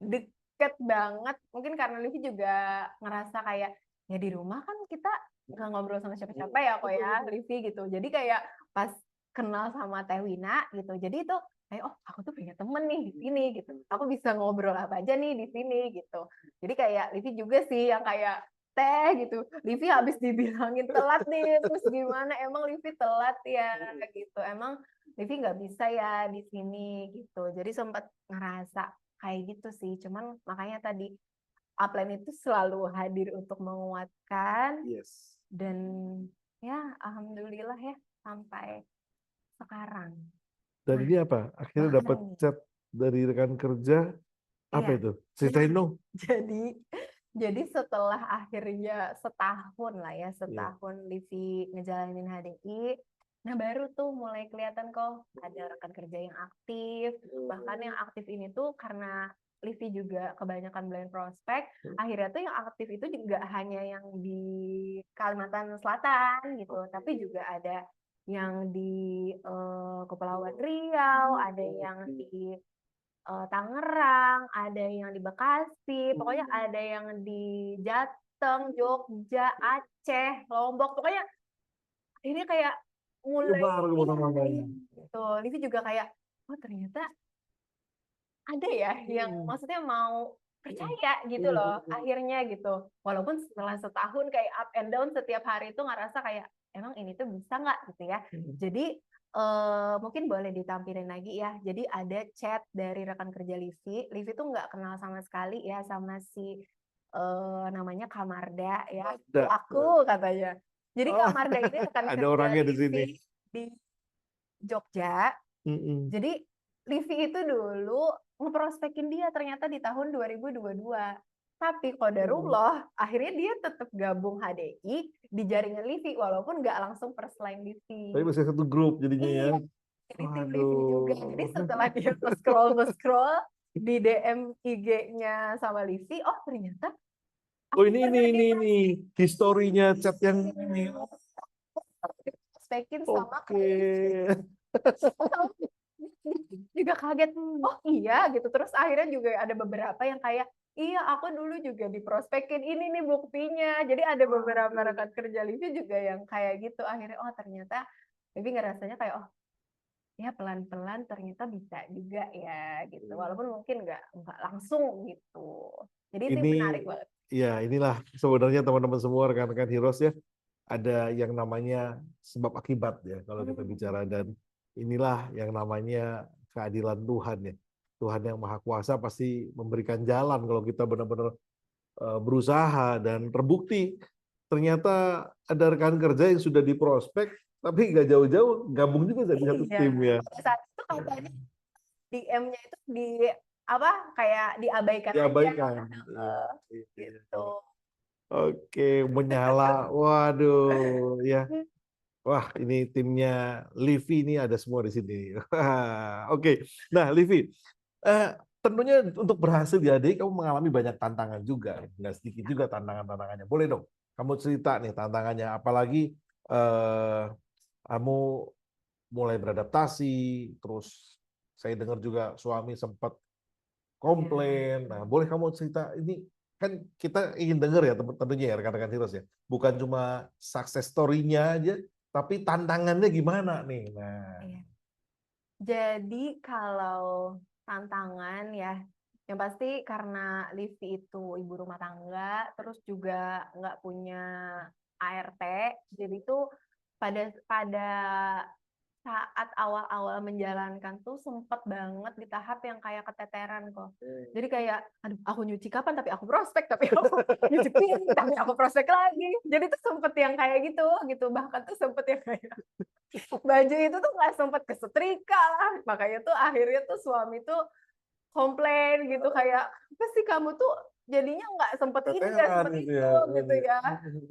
B: deket banget. Mungkin karena Livi juga ngerasa kayak, ya di rumah kan kita nggak ngobrol sama siapa-siapa ya kok ya, Livi gitu. Jadi kayak pas kenal sama Teh Wina gitu. Jadi itu kayak, oh aku tuh punya temen nih di sini gitu. Aku bisa ngobrol apa aja nih di sini gitu. Jadi kayak Livi juga sih yang kayak, Teh gitu, Livi habis dibilangin telat nih, terus gimana? Emang Livi telat ya gitu. Emang Livi nggak bisa ya di sini gitu. Jadi sempat ngerasa kayak gitu sih. Cuman makanya tadi upline itu selalu hadir untuk menguatkan
A: Yes.
B: dan ya alhamdulillah ya sampai sekarang.
A: Dan
B: Nah,
A: ini apa? Akhirnya
B: bahkan
A: dapat
B: nih,
A: chat dari rekan kerja. Apa
B: iya.
A: itu?
B: Nah,
A: Ceritain dong.
B: jadi jadi setelah akhirnya setahun lah ya,
A: Iya.
B: setahun Livi ngejalanin HDI, nah baru tuh mulai kelihatan kok ada rekan kerja yang aktif. Bahkan yang aktif ini tuh karena Livi juga kebanyakan blind prospect, akhirnya tuh yang aktif itu juga hanya yang di Kalimantan Selatan gitu, tapi juga ada yang di Kepulauan Riau, ada yang di Tangerang, ada yang di Bekasi, pokoknya ada yang di Jateng, Jogja, Aceh, Lombok, pokoknya ini kayak mulai
A: Nyebar kemana-mana.
B: gitu. Livi juga kayak, oh ternyata ada ya yang maksudnya mau percaya gitu loh akhirnya gitu. Walaupun setelah setahun kayak up and down setiap hari itu ngerasa kayak emang ini tuh bisa nggak gitu ya. Jadi mungkin boleh ditampilin lagi ya. Jadi ada chat dari rekan kerja Livi. Livi tuh nggak kenal sama sekali ya sama si namanya Kamarda ya. Itu
A: Ada.
B: aku katanya. Jadi
A: Oh,
B: Kamarda ini rekan
A: ada
B: kerja
A: orangnya di sini.
B: Livi di Jogja.
A: Mm-mm.
B: Jadi Livi itu dulu ngeprospekin dia ternyata di tahun 2022. Tapi qadarullah, akhirnya dia tetap gabung HDI di jaringan Livi walaupun nggak langsung first line
A: Tapi
B: Livi.
A: masih satu grup jadinya ya.
B: Iya, ini tim Livi juga. Jadi
A: Waduh.
B: setelah dia nge-scroll di DM IG-nya sama Livi, oh ternyata
A: Oh
B: aku pernah
A: ini historinya chat yang ini.
B: diprospekin sama
A: Oke.
B: juga kaget, oh iya gitu. Terus akhirnya juga ada beberapa yang kayak, iya aku dulu juga diprospekin, ini nih buktinya. Jadi ada beberapa rekan kerja Livi juga yang kayak gitu. Akhirnya oh ternyata Livi ngerasanya kayak, oh ya pelan-pelan ternyata bisa juga ya gitu. Walaupun mungkin nggak langsung gitu. Jadi itu
A: Ini
B: menarik banget.
A: ya inilah sebenarnya teman-teman semua rekan-rekan Heroes ya, ada yang namanya sebab akibat ya kalau kita bicara, dan inilah yang namanya keadilan Tuhan ya. Tuhan yang Maha Kuasa pasti memberikan jalan kalau kita benar-benar berusaha, dan terbukti ternyata ada rekan kerja yang sudah diprospek tapi nggak jauh-jauh gabung juga jadi satu
B: Iya.
A: tim ya.
B: Pada saat itu katanya DM-nya itu di apa kayak diabaikan aja.
A: Diabaikan.
B: Gitu.
A: Oke, menyala. Waduh, ya. Wah, ini timnya Livi ini ada semua di sini. Oke, nah Livi, eh, tentunya untuk berhasil di ADI kamu mengalami banyak tantangan juga, nggak sedikit juga tantangan-tantangannya. Boleh dong, kamu cerita nih tantangannya, apalagi eh, kamu mulai beradaptasi, terus saya dengar juga suami sempat komplain. Nah, boleh kamu cerita ini, kan kita ingin dengar ya tentunya ya rekan-rekan Heroes ya. Bukan cuma success story-nya aja, tapi tantangannya gimana nih. Nah,
B: Iya. Jadi kalau tantangan ya, yang pasti karena Livi itu ibu rumah tangga, terus juga nggak punya ART, jadi itu pada pada saat awal-awal menjalankan tuh sempet banget di tahap yang kayak keteteran kok. Jadi kayak, aduh aku nyuci kapan tapi aku prospek, tapi aku nyuci piring tapi aku prospek lagi. Jadi tuh sempet yang kayak gitu. Bahkan tuh sempet yang kayak baju itu tuh nggak sempet kesetrika lah. Makanya tuh akhirnya tuh suami tuh komplain gitu kayak, apa sih kamu tuh jadinya nggak sempet ini, nggak
A: Keteteran
B: sempet
A: gitu
B: itu
A: ya.
B: gitu ya.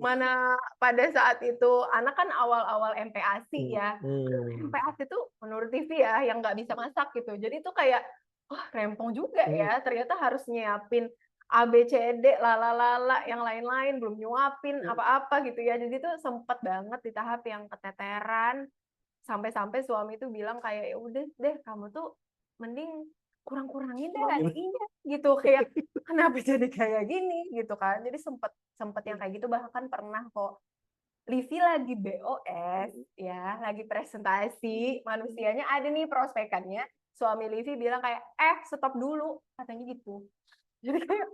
B: Mana pada saat itu anak kan awal-awal MPASI ya. MPASI tuh menurut TV ya yang nggak bisa masak gitu. Jadi tuh kayak, wah rempong juga ya. Ternyata harus nyiapin A, B, C, D, lala, yang lain-lain, belum nyuapin apa-apa gitu ya. Jadi tuh sempet banget di tahap yang keteteran. Sampai-sampai suami tuh bilang kayak, ya udah deh kamu tuh mending kurang-kurangin deh HDI-nya gitu. Kayak kenapa jadi kayak gini gitu kan. Jadi sempet sempet yang kayak gitu, bahkan pernah kok Livi lagi BOS ya, lagi presentasi, manusianya ada nih prospekannya. Suami Livi bilang kayak, stop dulu, katanya gitu. Jadi kayak,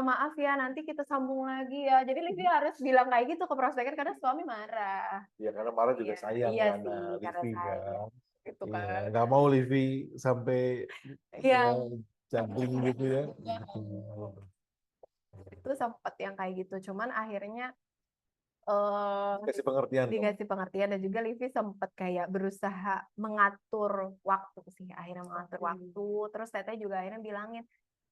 B: maaf ya nanti kita sambung lagi ya. Jadi Livi harus bilang kayak gitu ke prospekan karena suami marah.
A: Ya karena marah juga
B: Iya,
A: sayang
B: iya
A: karena
B: sih, karena
A: Livi
B: sayang
A: kan.
B: gitu
A: Iya,
B: kan.
A: nggak mau Livi sampai
B: Iya,
A: ya, juggling gitu ya.
B: itu sempat yang kayak gitu. Cuman akhirnya eh
A: Kasih pengertian dong.
B: dikasih pengertian dan juga Livi sempat kayak berusaha mengatur waktu sih, akhirnya mengatur waktu. Terus Teteh juga akhirnya bilangin,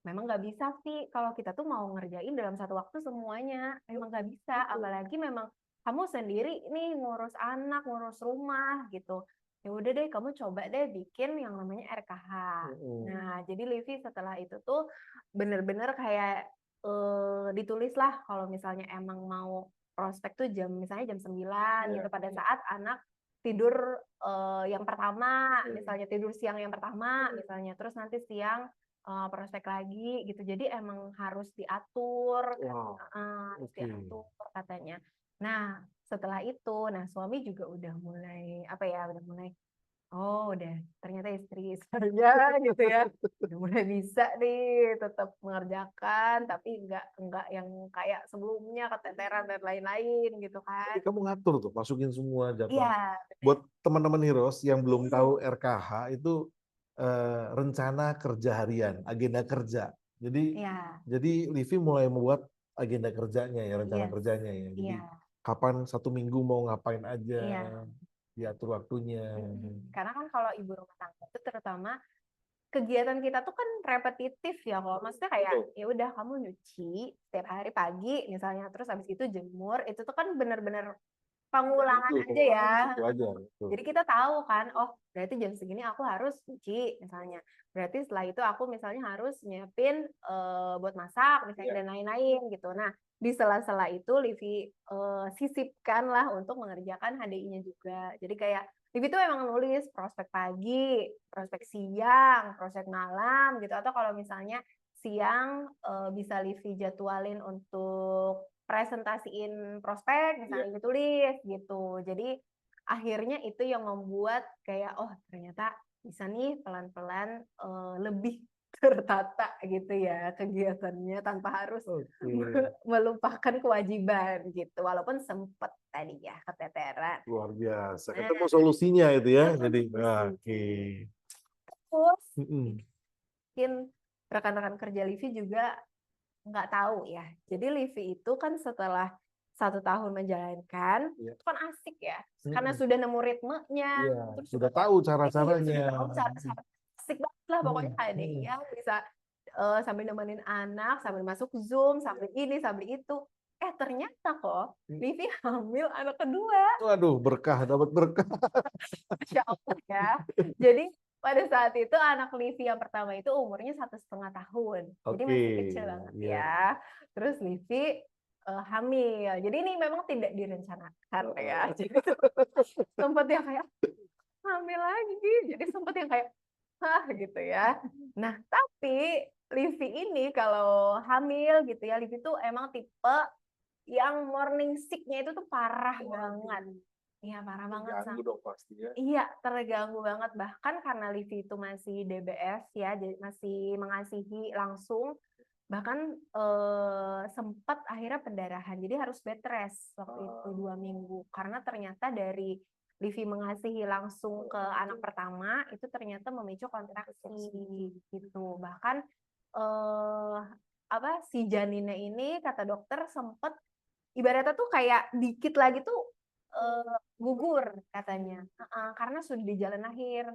B: memang nggak bisa sih kalau kita tuh mau ngerjain dalam satu waktu semuanya, memang nggak bisa. Apalagi memang kamu sendiri nih ngurus anak, ngurus rumah gitu. Ya udah deh, kamu coba deh bikin yang namanya RKH. Nah, jadi Livi setelah itu tuh bener-bener kayak ditulis lah kalau misalnya emang mau prospek tuh misalnya jam 9 gitu pada saat anak tidur yang pertama, misalnya tidur siang yang pertama misalnya, terus nanti siang prospek lagi gitu. Jadi emang harus diatur, harus diatur katanya. Nah, setelah itu, nah suami juga udah mulai apa ya, udah mulai udah ternyata istri saya gitu ya. Udah mulai bisa nih tetap mengerjakan tapi enggak yang kayak sebelumnya keteteran dan lain-lain gitu kan.
A: Tapi kamu ngatur tuh, masukin semua jadwal.
B: Iya,
A: Buat teman-teman Heroes yang belum tahu RKH itu rencana kerja harian, agenda kerja. Jadi
B: iya,
A: Livi mulai membuat agenda kerjanya ya, rencana
B: yes,
A: kerjanya ya. Jadi
B: iya,
A: kapan satu minggu mau ngapain aja,
B: iya.
A: diatur waktunya.
B: Karena kan kalau ibu rumah tangga itu terutama kegiatan kita tuh kan repetitif ya kok. Maksudnya kayak ya udah kamu nyuci setiap hari pagi misalnya, terus habis itu jemur, itu tuh kan bener-bener pengulangan aja ya.
A: Itu aja.
B: Jadi kita tahu kan, oh berarti jam segini aku harus cuci misalnya. Berarti setelah itu aku misalnya harus nyiapin buat masak misalnya dan lain-lain gitu. Nah, di sela-sela itu Livi sisipkan lah untuk mengerjakan HDI-nya juga. Jadi kayak Livi tuh emang nulis prospek pagi, prospek siang, prospek malam gitu. Atau kalau misalnya siang bisa Livi jadwalin untuk presentasiin prospek misalnya ditulis gitu. Jadi akhirnya itu yang membuat kayak ternyata bisa nih pelan-pelan lebih tertata gitu ya kegiatannya tanpa harus melupakan kewajiban gitu, walaupun sempet tadi ya keteteran.
A: Luar biasa. Ketemu solusinya itu ya. Jadi oke.
B: Terus mungkin rekan-rekan kerja Livi juga nggak tahu ya. Jadi Livi itu kan setelah 1 tahun menjalankan, itu kan asik ya. Karena sudah nemu ritmenya, terus
A: Sudah
B: juga
A: tahu
B: sudah
A: cara-caranya.
B: tahu cara asik banget lah pokoknya HDI ya. Bisa sambil nemenin anak, sambil masuk Zoom, sambil ini, sambil itu. Ternyata kok Livi hamil anak kedua.
A: Waduh, berkah, dapat berkah.
B: Masya Allah ya. Jadi pada saat itu anak Livi yang pertama itu umurnya 1,5 tahun. Jadi masih kecil banget ya. Terus Livi hamil. Jadi ini memang tidak direncanakan ya. Jadi sempat yang kayak hamil lagi. Jadi sempat yang kayak gitu ya. Nah, tapi Livi ini kalau hamil gitu ya, Livi tuh emang tipe yang morning sick-nya itu tuh parah banget. Iya, parah banget.
A: Terganggu dong pasti ya.
B: Iya, terganggu banget. Bahkan karena Livi itu masih DBS ya, jadi masih mengasihi langsung. Bahkan sempat akhirnya pendarahan. Jadi harus bed rest waktu itu 2 minggu. Karena ternyata dari Livi mengasihi langsung ke anak pertama itu ternyata memicu kontraksi gitu. Bahkan si janinnya ini kata dokter sempet ibaratnya tuh kayak dikit lagi tuh gugur katanya. Karena sudah di jalan akhir.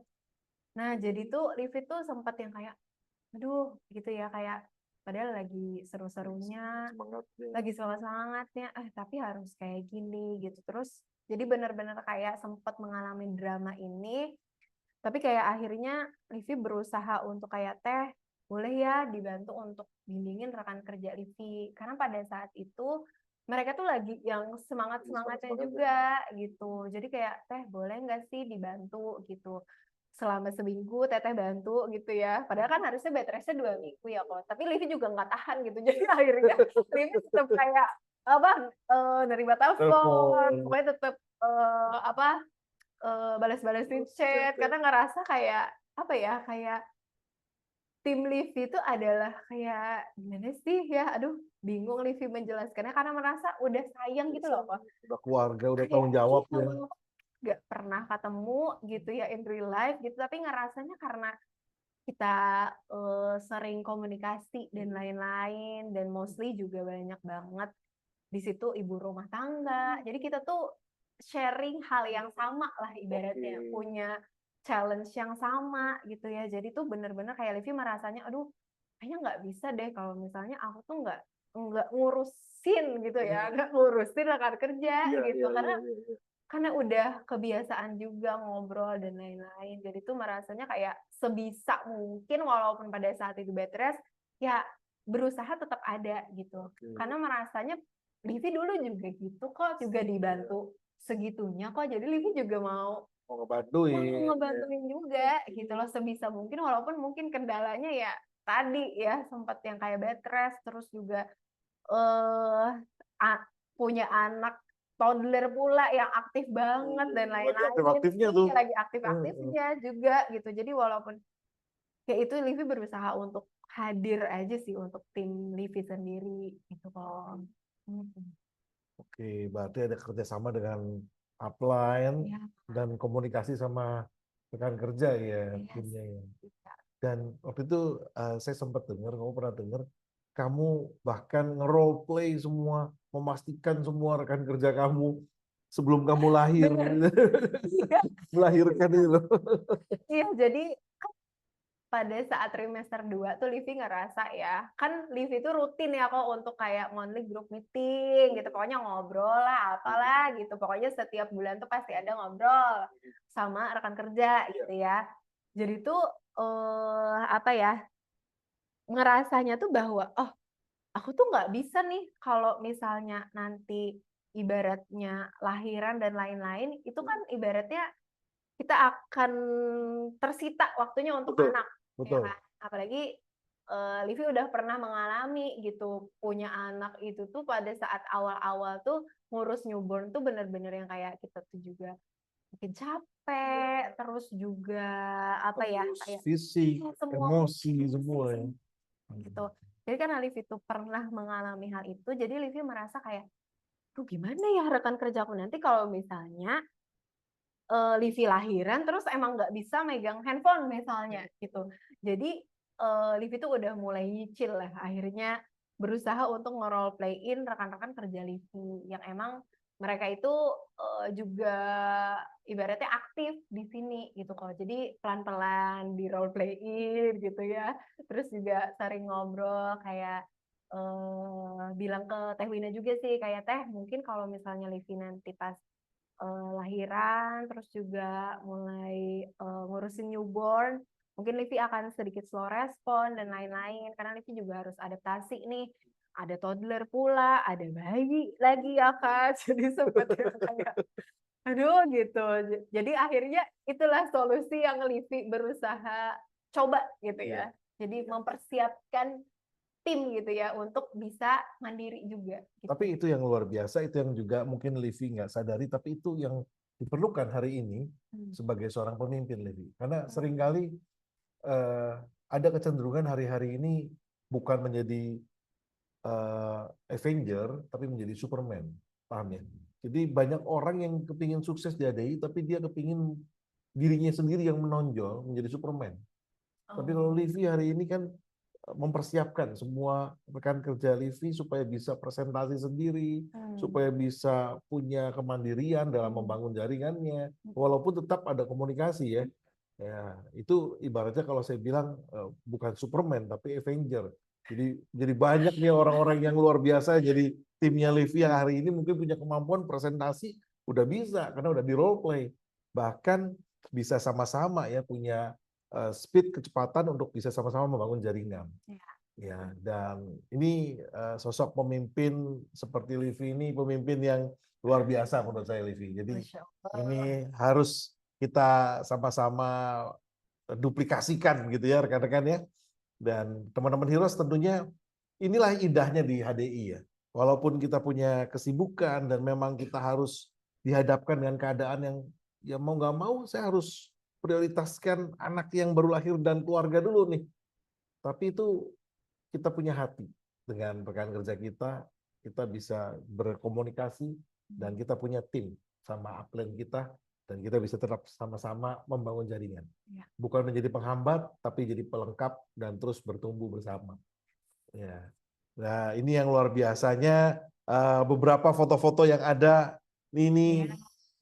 B: Nah, jadi tuh Livi tuh sempat yang kayak aduh gitu ya, kayak padahal lagi seru-serunya, lagi semangat-semangatnya, tapi harus kayak gini gitu. Terus jadi benar-benar kayak sempat mengalami drama ini, tapi kayak akhirnya Livi berusaha untuk kayak teh boleh ya dibantu untuk bimbingin rekan kerja Livi, karena pada saat itu mereka tuh lagi yang semangat-semangatnya juga gitu. Jadi kayak teh boleh nggak sih dibantu gitu selama seminggu teteh bantu gitu ya. Padahal kan harusnya bed restnya 2 minggu ya kok. Tapi Livi juga nggak tahan gitu. Jadi akhirnya Livi tetap kayak nerima telepon, pokoknya tetap balas-balasin chat karena ngerasa kayak apa ya, kayak tim Livi itu adalah kayak gimana sih ya, aduh bingung Livi menjelaskannya karena merasa udah sayang gitu loh kok.
A: Udah keluarga, udah
B: Kayak
A: tanggung jawab ya.
B: nggak pernah ketemu gitu ya in real life gitu, tapi ngerasanya karena kita sering komunikasi dan lain-lain, dan mostly juga banyak banget di situ ibu rumah tangga. Jadi kita tuh sharing hal yang sama lah ibaratnya, punya challenge yang sama gitu ya. Jadi tuh bener-bener kayak Livi merasanya, aduh kayaknya nggak bisa deh kalau misalnya aku tuh nggak ngurusin gitu ya, nggak ngurusin rekan kerja gitu, karena udah kebiasaan juga ngobrol dan lain-lain. Jadi tuh merasanya kayak sebisa mungkin walaupun pada saat itu bed rest ya berusaha tetap ada gitu. Karena merasanya Livi dulu juga gitu kok, juga dibantu segitunya kok. Jadi Livi juga mau ngebantuin juga gitu loh sebisa mungkin, walaupun mungkin kendalanya ya tadi ya sempat yang kayak bed rest, terus juga punya anak toddler pula yang aktif banget dan lain-lain.
A: Aktif-aktifnya tuh.
B: Lagi aktif-aktifnya juga gitu. Jadi walaupun ya itu Livi berusaha untuk hadir aja sih untuk tim Livi sendiri gitu kok.
A: Oke, berarti ada kerjasama dengan upline dan komunikasi sama rekan kerja ya, timnya ya. Dan waktu itu saya sempat dengar, kamu pernah dengar, kamu bahkan nge-role play semua, memastikan semua rekan kerja kamu sebelum kamu lahir, melahirkan itu loh.
B: Iya, jadi pada saat trimester 2 tuh Livi ngerasa ya, kan Livi tuh rutin ya kok untuk kayak monthly group meeting gitu, pokoknya ngobrol lah, apalah gitu, pokoknya setiap bulan tuh pasti ada ngobrol sama rekan kerja gitu ya. Jadi tuh ngerasanya tuh bahwa aku tuh nggak bisa nih kalau misalnya nanti ibaratnya lahiran dan lain-lain, itu kan ibaratnya kita akan tersita waktunya untuk anak, ya kan? Apalagi Livi udah pernah mengalami gitu, punya anak itu tuh pada saat awal-awal tuh ngurus newborn tuh bener-bener yang kayak kita tuh juga makin capek, terus juga kayak
A: fisik, emosi semua ya.
B: Gitu. Jadi kan Livi tuh pernah mengalami hal itu, jadi Livi merasa kayak, tuh gimana ya rekan kerjaku nanti kalau misalnya Livi lahiran terus emang nggak bisa megang handphone misalnya gitu. Jadi Livi tuh udah mulai nyicil lah, akhirnya berusaha untuk nge-role play-in rekan-rekan kerja Livi yang emang mereka itu juga ibaratnya aktif di sini gitu kok. Jadi pelan-pelan di role play-in gitu ya. Terus juga sering ngobrol kayak bilang ke Teh Wina juga sih kayak Teh mungkin kalau misalnya Livi nanti pas lahiran, terus juga mulai ngurusin newborn, mungkin Livi akan sedikit slow respon dan lain-lain, karena Livi juga harus adaptasi nih. Ada toddler pula, ada bayi lagi ya kan, jadi sempat kayak, aduh gitu. Jadi akhirnya itulah solusi yang Livi berusaha coba gitu ya. Jadi mempersiapkan tim gitu ya untuk bisa mandiri juga. Gitu.
A: Tapi itu yang luar biasa, itu yang juga mungkin Livi nggak sadari, tapi itu yang diperlukan hari ini sebagai seorang pemimpin, Livi. Karena seringkali ada kecenderungan hari-hari ini bukan menjadi Avenger, tapi menjadi Superman, paham ya? Jadi banyak orang yang kepingin sukses di ADI, tapi dia kepingin dirinya sendiri yang menonjol menjadi Superman. Tapi kalau
B: Oh.
A: Livi hari ini kan mempersiapkan semua rekan kerja Livi supaya bisa presentasi sendiri, supaya bisa punya kemandirian dalam membangun jaringannya, walaupun tetap ada komunikasi ya. Ya, itu ibaratnya kalau saya bilang bukan Superman tapi Avenger. Jadi banyak nih orang-orang yang luar biasa jadi timnya Livi yang hari ini mungkin punya kemampuan presentasi udah bisa karena udah di role play. Bahkan bisa sama-sama ya punya speed kecepatan untuk bisa sama-sama membangun jaringan. Ya, dan ini sosok pemimpin seperti Livi ini pemimpin yang luar biasa menurut saya Livi. Jadi
B: Masya Allah.
A: ini harus kita sama-sama duplikasikan gitu ya rekan-rekan ya. Dan teman-teman Heroes tentunya inilah indahnya di HDI ya. Walaupun kita punya kesibukan dan memang kita harus dihadapkan dengan keadaan yang ya mau nggak mau saya harus prioritaskan anak yang baru lahir dan keluarga dulu nih. Tapi itu kita punya hati dengan rekan kerja kita bisa berkomunikasi dan kita punya tim sama upline kita dan kita bisa tetap sama-sama membangun jaringan.
B: Ya.
A: Bukan menjadi penghambat, tapi jadi pelengkap dan terus bertumbuh bersama. Ya. Nah, ini yang luar biasanya beberapa foto-foto yang ada ini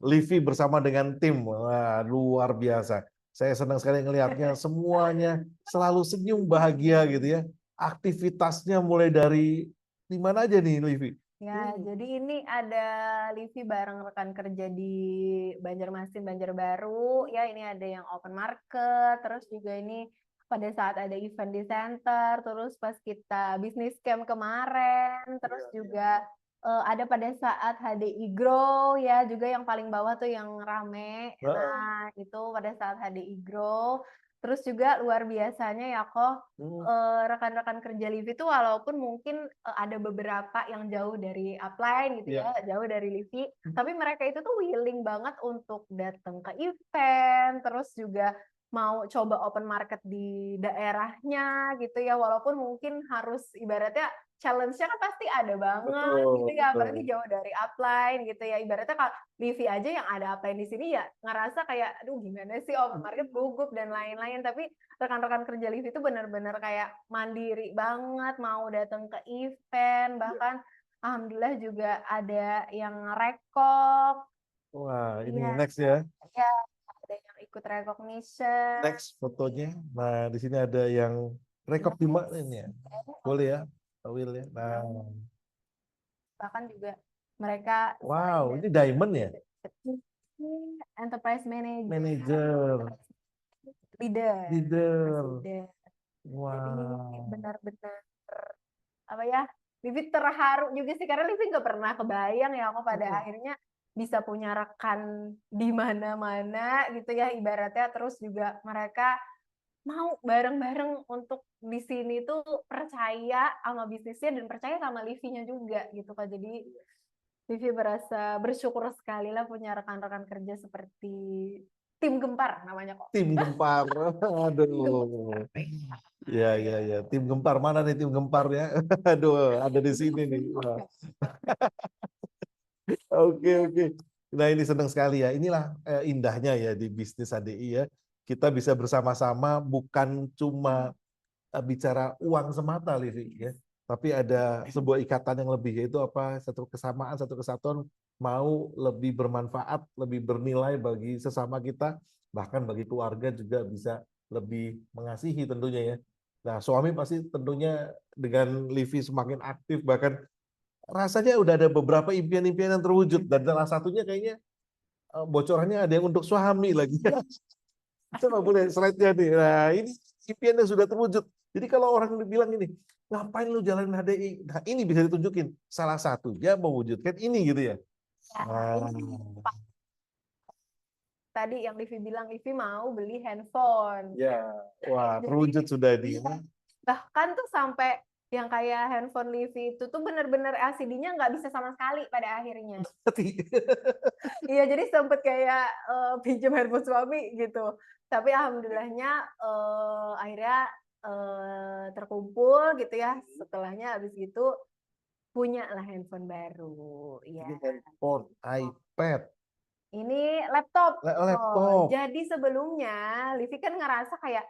A: Livi bersama dengan tim. Wah, luar biasa. Saya senang sekali ngelihatnya semuanya selalu senyum bahagia gitu ya. Aktivitasnya mulai dari di mana aja nih Livi?
B: Ya, jadi ini ada Livi bareng rekan kerja di Banjarmasin, Banjarbaru. Ya, ini ada yang open market, terus juga ini pada saat ada event di center, terus pas kita bisnis camp kemarin, terus juga ada pada saat HDI Grow ya, juga yang paling bawah tuh yang rame. Nah, itu pada saat HDI Grow. Terus juga luar biasanya ya kok rekan-rekan kerja Livi itu walaupun mungkin ada beberapa yang jauh dari upline gitu ya, jauh dari Livi, tapi mereka itu tuh willing banget untuk datang ke event, terus juga mau coba open market di daerahnya gitu ya, walaupun mungkin harus ibaratnya challenge-nya kan pasti ada banget gitu ya, apalagi jauh dari upline gitu ya, ibaratnya kalau Livi aja yang ada upline di sini ya ngerasa kayak, aduh gimana sih open market gugup dan lain-lain, tapi rekan-rekan kerja Livi itu benar-benar kayak mandiri banget, mau datang ke event, bahkan alhamdulillah juga ada yang rekok.
A: Wah, ini
B: Iya,
A: next ya.
B: ya, ada yang ikut recognition.
A: Next fotonya. Nah, di sini ada yang rekop di mana ini ya? Boleh ya, Pak Will ya. Nah,
B: Bahkan juga mereka
A: wow, ini diamond ya?
B: enterprise manager,
A: Manager,
B: leader,
A: leader.
B: presiden. Jadi
A: Wow.
B: benar-benar apa ya, Livi terharu juga sih karena Livi nggak pernah kebayang ya aku pada akhirnya bisa punya rekan di mana-mana gitu ya ibaratnya, terus juga mereka mau bareng-bareng untuk di sini tuh percaya sama bisnisnya dan percaya sama Livi-nya juga gitu kan. Jadi Livi berasa bersyukur sekali lah punya rekan-rekan kerja seperti tim Gempar namanya kok.
A: Tim Gempar. Aduh. Ya, ya, ya. Tim Gempar mana nih tim Gempar ya? Aduh, ada di sini nih. Wah. Oke, oke. Nah, ini senang sekali ya. Inilah indahnya ya di bisnis ADI ya. Kita bisa bersama-sama bukan cuma bicara uang semata, Livi ya. Tapi ada sebuah ikatan yang lebih, yaitu apa? Satu kesamaan, satu kesatuan mau lebih bermanfaat, lebih bernilai bagi sesama kita, bahkan bagi keluarga juga bisa lebih mengasihi tentunya ya. Nah, suami pasti tentunya dengan Livi semakin aktif, bahkan rasanya udah ada beberapa impian-impian yang terwujud, dan salah satunya kayaknya bocorannya ada yang untuk suami lagi. Coba boleh slide-nya nih. Nah, ini impian yang sudah terwujud. Jadi kalau orang bilang ini, ngapain lu jalanin HDI? Nah, ini bisa ditunjukin. Salah satunya mewujudkan ini gitu ya.
B: Nah, ini tadi yang Livi bilang, Livi mau beli handphone.
A: Ya, wah,
B: Jadi
A: terwujud sudah di.
B: bahkan tuh sampai yang kayak handphone Livi itu tuh bener-bener LCD-nya nggak bisa sama sekali pada akhirnya. Iya, jadi sempet kayak pinjam handphone suami gitu. Tapi alhamdulillahnya akhirnya terkumpul gitu ya. Setelahnya habis gitu punya lah handphone baru. Ya.
A: Ini handphone, iPad,
B: Ini laptop.
A: laptop.
B: Jadi sebelumnya Livi kan ngerasa kayak,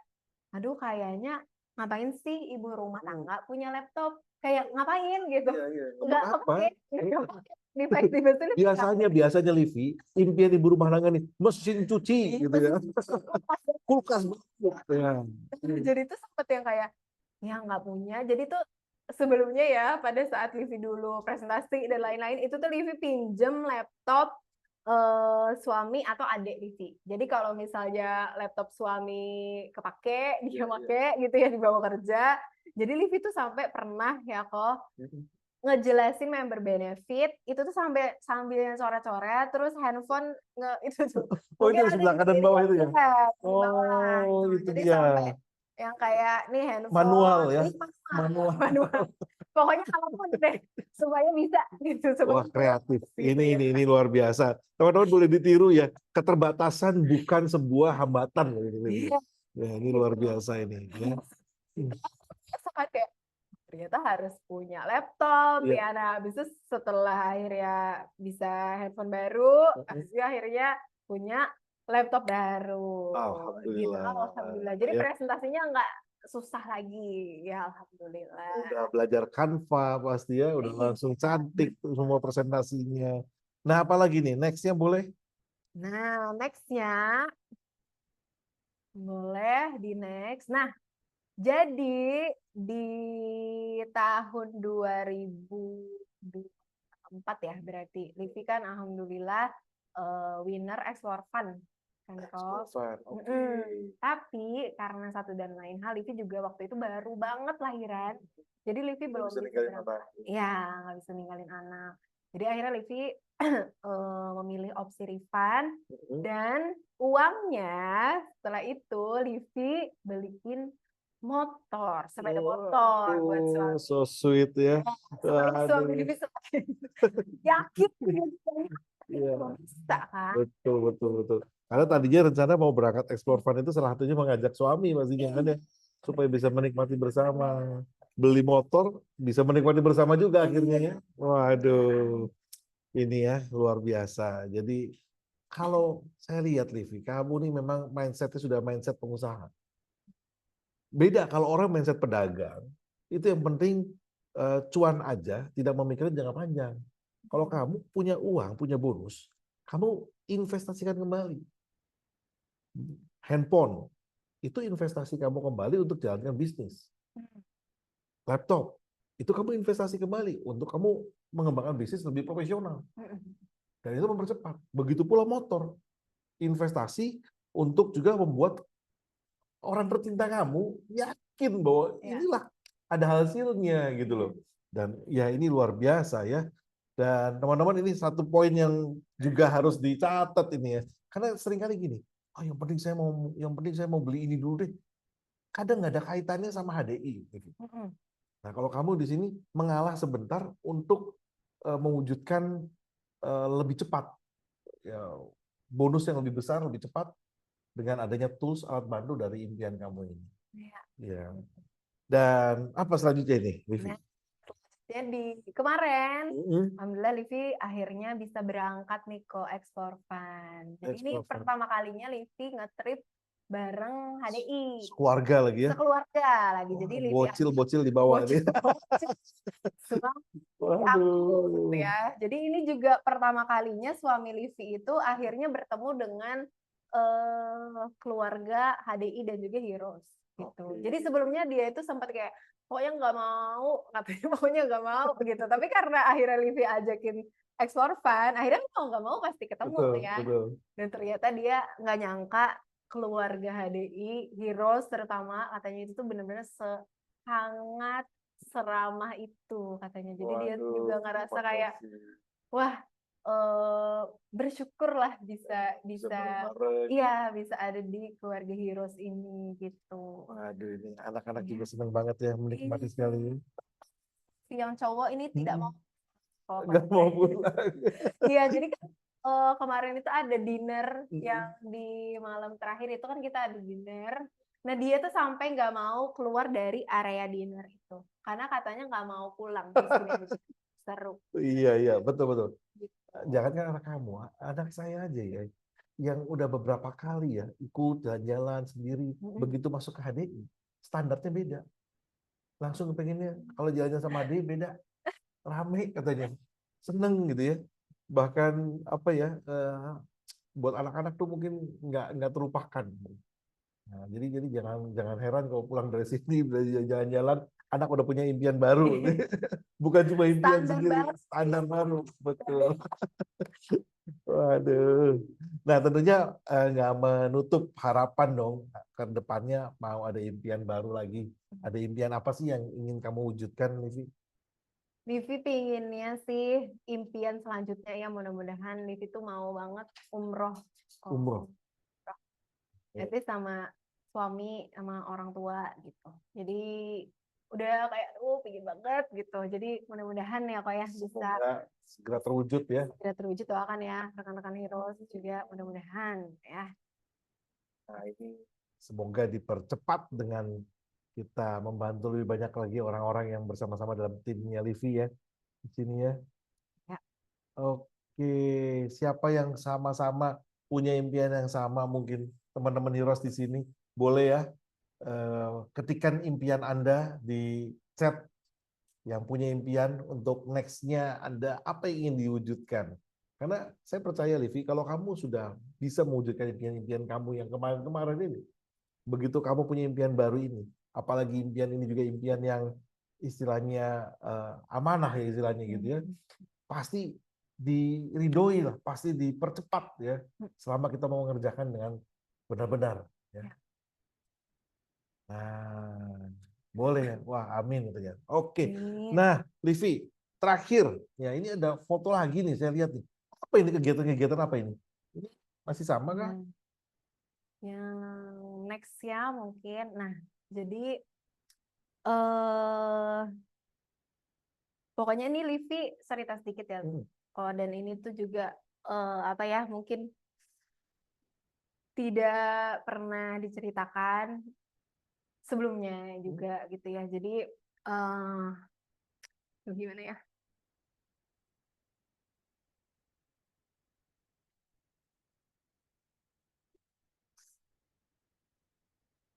B: aduh kayaknya ngapain sih ibu rumah tangga punya laptop? Kayak ngapain gitu?
A: Iya, iya. Untuk
B: Nggak
A: apa?
B: kepake. Nggak kepake. Tiba-tiba tuh Livi
A: Biasanya Livi, impian ibu rumah tangga nih, mesin cuci gitu ya. Kulkas ya.
B: jadi tuh sempet yang kayak ya nggak punya. Jadi tuh sebelumnya ya pada saat Livi dulu presentasi dan lain-lain itu tuh Livi pinjem laptop suami atau adik Livi. Jadi kalau misalnya laptop suami kepake, dia make gitu ya dibawa kerja. Jadi Livi tuh sampai pernah ya kok ngejelasin member benefit itu tuh sampai sambil coret-coret terus handphone itu tuh
A: Oh, itu
B: mungkin
A: di
B: ada
A: sebelah
B: di
A: kanan
B: sini
A: bawah itu ya?
B: di bawah
A: Oh,
B: tuh.
A: itu
B: Jadi
A: dia.
B: sampai yang kayak nih
A: Manual
B: handphone
A: ya.
B: ini
A: Manual.
B: manual. Pokoknya apapun deh supaya bisa gitu
A: Wah,
B: supaya
A: kreatif.
B: gitu ya.
A: Ini luar biasa. Teman-teman boleh ditiru ya. Keterbatasan bukan sebuah hambatan.
B: Iya,
A: Ya, ini luar biasa ini. Ya.
B: Suka kayak ternyata harus punya laptop
A: Ya.
B: ya. Nah, habis itu setelah akhirnya bisa handphone baru, habis itu akhirnya punya laptop baru. Gitu
A: Alhamdulillah.
B: lah, alhamdulillah. Jadi
A: Ya,
B: presentasinya nggak susah lagi. Ya, alhamdulillah.
A: udah belajar Canva pasti ya, udah langsung cantik tuh semua presentasinya. Nah, apalagi nih? Nextnya boleh?
B: Nah, nextnya boleh di next. Nah, jadi di tahun 2024 ya berarti Livi kan alhamdulillah winner Explore Fund kan kok. Tapi karena satu dan lain hal Livi juga waktu itu baru banget lahiran. Jadi Livi belum bisa berangkat. Ya, nggak bisa ninggalin anak. Jadi akhirnya Livi memilih opsi refund dan uangnya setelah itu Livi beliin motor, sepeda motor buat suami.
A: So sweet ya.
B: Supaya suami Livi semakin yakin
A: Iya.
B: bisa kan.
A: Betul. Karena tadinya rencana mau berangkat Explore Fun itu salah satunya mengajak suami pastinya kan ya, supaya bisa menikmati bersama. Beli motor bisa menikmati bersama juga akhirnya ya. Waduh, ini ya luar biasa. Jadi kalau saya lihat Livi, kamu nih memang mindsetnya sudah mindset pengusaha. Beda kalau orang mindset pedagang, itu yang penting cuan aja, tidak memikirkan jangka panjang. Kalau kamu punya uang, punya bonus, kamu investasikan kembali. Handphone, itu investasi kamu kembali untuk jalankan bisnis. Laptop, itu kamu investasi kembali untuk kamu mengembangkan bisnis lebih profesional. Dan itu mempercepat. Begitu pula motor, investasi untuk juga membuat orang tercinta kamu yakin bahwa inilah ada hasilnya gitu loh. Dan ya ini luar biasa ya. Dan teman-teman ini satu poin yang juga harus dicatat ini ya. Karena seringkali gini, oh yang penting saya mau beli ini dulu deh. Kadang nggak ada kaitannya sama HDI. Gitu. Nah kalau kamu di sini mengalah sebentar untuk mewujudkan lebih cepat, ya, bonus yang lebih besar, lebih cepat dengan adanya tools alat bantu dari impian kamu ini. Ya. Dan apa selanjutnya ini, Livi?
B: Jadi kemarin, alhamdulillah Livi akhirnya bisa berangkat nih ke Explore Fund. Jadi ini pertama kalinya Livi nge-trip bareng HDI.
A: Keluarga lagi ya?
B: Sekeluarga lagi. Jadi Livi
A: bocil di bawah ini.
B: Aku ya. Jadi ini juga pertama kalinya suami Livi itu akhirnya bertemu dengan keluarga HDI dan juga Heroes gitu. Jadi sebelumnya dia itu sempat kayak pokoknya nggak mau, katanya pokoknya nggak mau gitu. Tapi karena akhirnya Livi ajakin Explore Fun, akhirnya mau nggak mau pasti ketemu ya. Dan ternyata dia nggak nyangka keluarga HDI, Heroes terutama katanya itu tuh benar-benar sehangat seramah itu katanya. Jadi dia juga ngerasa kayak wah bersyukurlah bisa iya bisa ada di keluarga Heroes ini gitu.
A: Waduh ini anak-anak juga senang banget ya menikmati sekali.
B: Yang cowok ini tidak mau
A: nggak mau pulang.
B: Iya jadi kan kemarin itu ada dinner yang di malam terakhir itu kan kita ada dinner. Nah dia tuh sampai nggak mau keluar dari area dinner itu karena katanya nggak mau pulang di sini. seru
A: Iya, betul betul.
B: gitu.
A: Jangankan anak kamu, anak saya aja ya, yang udah beberapa kali ya ikut jalan-jalan sendiri, begitu masuk ke HDI, standarnya beda. Langsung pengennya kalau jalan-jalan sama HDI beda, rame katanya, seneng gitu ya. Bahkan apa ya, buat anak-anak tuh mungkin nggak terlupakan. Nah, jadi jangan jangan heran kalau pulang dari sini dari jalan-jalan, anak udah punya impian baru. Bukan cuma impian
B: Standar
A: sendiri,
B: banget.
A: standar baru, betul. Waduh. Nah, tentunya nggak menutup harapan dong ke depannya mau ada impian baru lagi. Ada impian apa sih yang ingin kamu wujudkan, Livi?
B: Livi pinginnya sih impian selanjutnya ya mudah-mudahan Livi tuh mau banget umroh.
A: Umroh.
B: Umroh. Jadi sama suami sama orang tua gitu. Jadi udah kayak pingin banget gitu. Jadi mudah-mudahan ya kok ya bisa
A: Semoga segera terwujud ya.
B: segera terwujud, doakan ya rekan-rekan Heroes juga mudah-mudahan ya.
A: Nah, ini semoga dipercepat dengan kita membantu lebih banyak lagi orang-orang yang bersama-sama dalam timnya Livi ya di sini ya.
B: Ya.
A: Oke, siapa yang sama-sama punya impian yang sama mungkin teman-teman Heroes di sini boleh ya ketikkan impian Anda di chat yang punya impian untuk next-nya Anda apa yang ingin diwujudkan. Karena saya percaya Livi, kalau kamu sudah bisa mewujudkan impian-impian kamu yang kemarin-kemarin ini, begitu kamu punya impian baru ini, apalagi impian ini juga impian yang istilahnya amanah ya istilahnya gitu ya, pasti diridoi lah, pasti dipercepat ya, selama kita mau mengerjakan dengan benar-benar. Ya. Nah, boleh ya. Wah, amin gitu ya. Oke. Nah, Livi, terakhir ya ini ada foto lagi nih saya lihat nih. Apa ini kegiatan-kegiatan apa ini? Ini masih sama kah?
B: Yang next ya mungkin. Nah, jadi eh pokoknya ini Livi cerita sedikit ya. Oh, dan ini tuh juga apa ya, mungkin tidak pernah diceritakan sebelumnya juga gitu ya. Jadi gimana ya?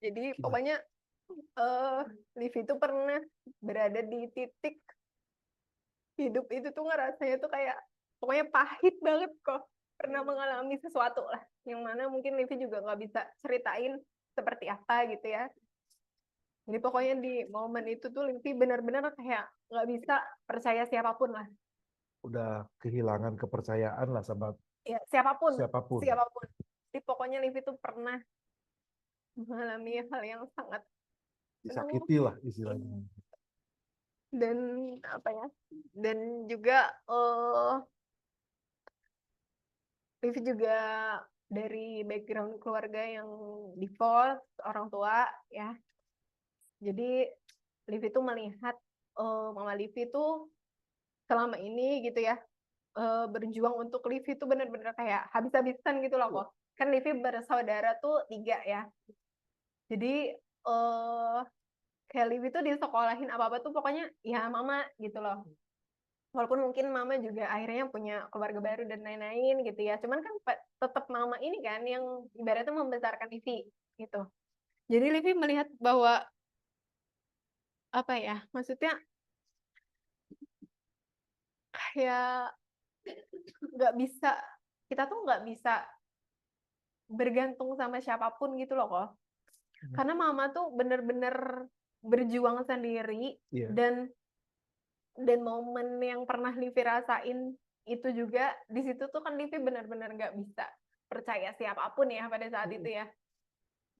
B: Jadi pokoknya Livi itu pernah berada di titik hidup itu tuh ngerasanya tuh kayak pokoknya pahit banget kok. Pernah mengalami sesuatu lah yang mana mungkin Livi juga nggak bisa ceritain seperti apa gitu ya. Jadi pokoknya di momen itu tuh Livi benar-benar kayak nggak bisa percaya siapapun lah.
A: Udah kehilangan kepercayaan lah sama
B: Ya, siapapun.
A: siapapun.
B: Jadi pokoknya Livi tuh pernah mengalami hal yang sangat
A: Disakiti lah istilahnya.
B: dan apa ya? Dan juga Livi juga dari background keluarga yang divorce, orang tua ya. Jadi Livi tuh melihat Mama Livi tuh selama ini gitu ya berjuang untuk Livi tuh benar-benar kayak habis-habisan gitu loh kok. Kan Livi bersaudara tuh 3 ya. Jadi kayak Livi tuh disekolahin apa-apa tuh pokoknya ya mama gitu loh. Walaupun mungkin mama juga akhirnya punya keluarga baru dan lain-lain gitu ya. Cuman kan tetap mama ini kan yang ibaratnya membesarkan Livi gitu. Jadi Livi melihat bahwa apa ya, maksudnya kayak nggak bisa, kita tuh nggak bisa bergantung sama siapapun gitu loh kok. Karena mama tuh bener-bener berjuang sendiri dan momen yang pernah Livi rasain itu juga di situ tuh kan Livi benar-benar nggak bisa percaya siapapun ya pada saat itu ya.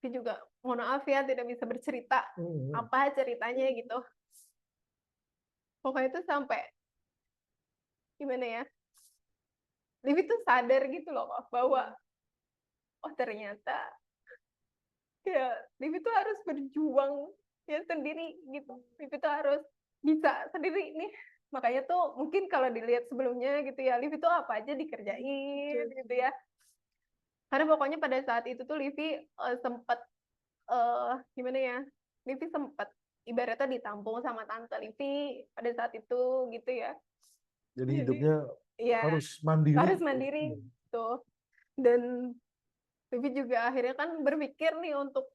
B: Livi juga mohon maaf ya tidak bisa bercerita apa ceritanya gitu. Pokoknya itu sampai gimana ya? Livi tuh sadar gitu loh kok bahwa oh ternyata ya Livi tuh harus berjuang ya sendiri gitu. Livi tuh harus bisa sendiri nih. Makanya tuh mungkin kalau dilihat sebelumnya gitu ya, Livi tuh apa aja dikerjain gitu ya. Karena pokoknya pada saat itu tuh Livi sempat gimana ya? Livi sempat ibaratnya ditampung sama tante Livi pada saat itu gitu ya.
A: Jadi
B: Jadi
A: hidupnya
B: ya
A: harus mandiri.
B: harus mandiri tuh. Dan Vivi juga akhirnya kan berpikir nih untuk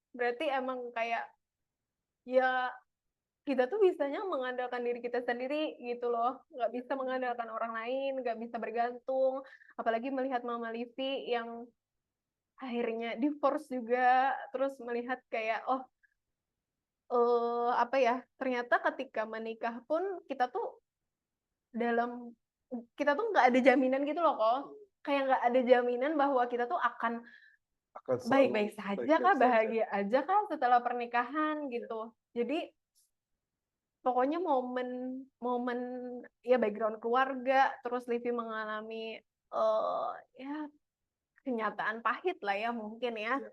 B: berarti emang kayak ya kita tuh bisanya mengandalkan diri kita sendiri gitu loh, nggak bisa mengandalkan orang lain, nggak bisa bergantung, apalagi melihat Mama Livi yang akhirnya divorce juga, terus melihat kayak oh apa ya, ternyata ketika menikah pun dalam kita tuh nggak ada jaminan gitu loh kok, kayak nggak ada jaminan bahwa kita tuh akan
A: Akan selalu
B: baik-baik saja
A: baik-baik
B: kah,
A: saja.
B: bahagia aja kah setelah pernikahan gitu. Jadi pokoknya momen ya background keluarga, terus Livi mengalami ya kenyataan pahit lah ya mungkin ya.
A: Ya.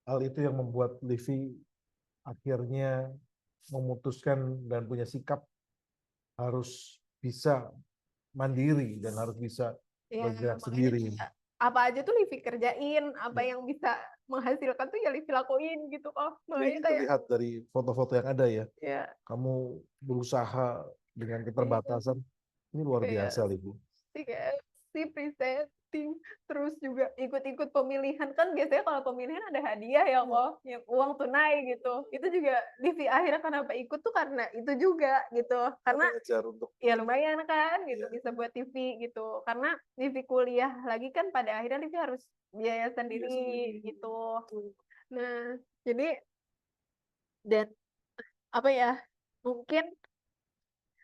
A: Hal itu yang membuat Livi akhirnya memutuskan dan punya sikap harus bisa mandiri dan harus bisa
B: Ya
A: bergerak
B: makanya
A: sendiri.
B: kayak apa aja tuh Livi kerjain, apa
A: Ya.
B: yang bisa menghasilkan tuh ya Livi lakuin gitu kok. Makanya
A: Ini
B: kayak
A: terlihat dari foto-foto yang ada ya.
B: ya
A: Kamu berusaha dengan
B: iya,
A: keterbatasan. Ini luar
B: kayak
A: biasa, Ibu.
B: si presenting, terus juga ikut-ikut pemilihan kan biasanya kalau pemilihan ada hadiah ya kok, yang uang tunai gitu. Itu juga Livi akhirnya kenapa ikut tuh karena itu juga gitu. Karena
A: Belajar untuk
B: ya lumayan kan gitu
A: ya,
B: bisa buat TV gitu. Karena Livi kuliah lagi kan pada akhirnya Livi harus biaya sendiri gitu. Nah, jadi dan apa ya? Mungkin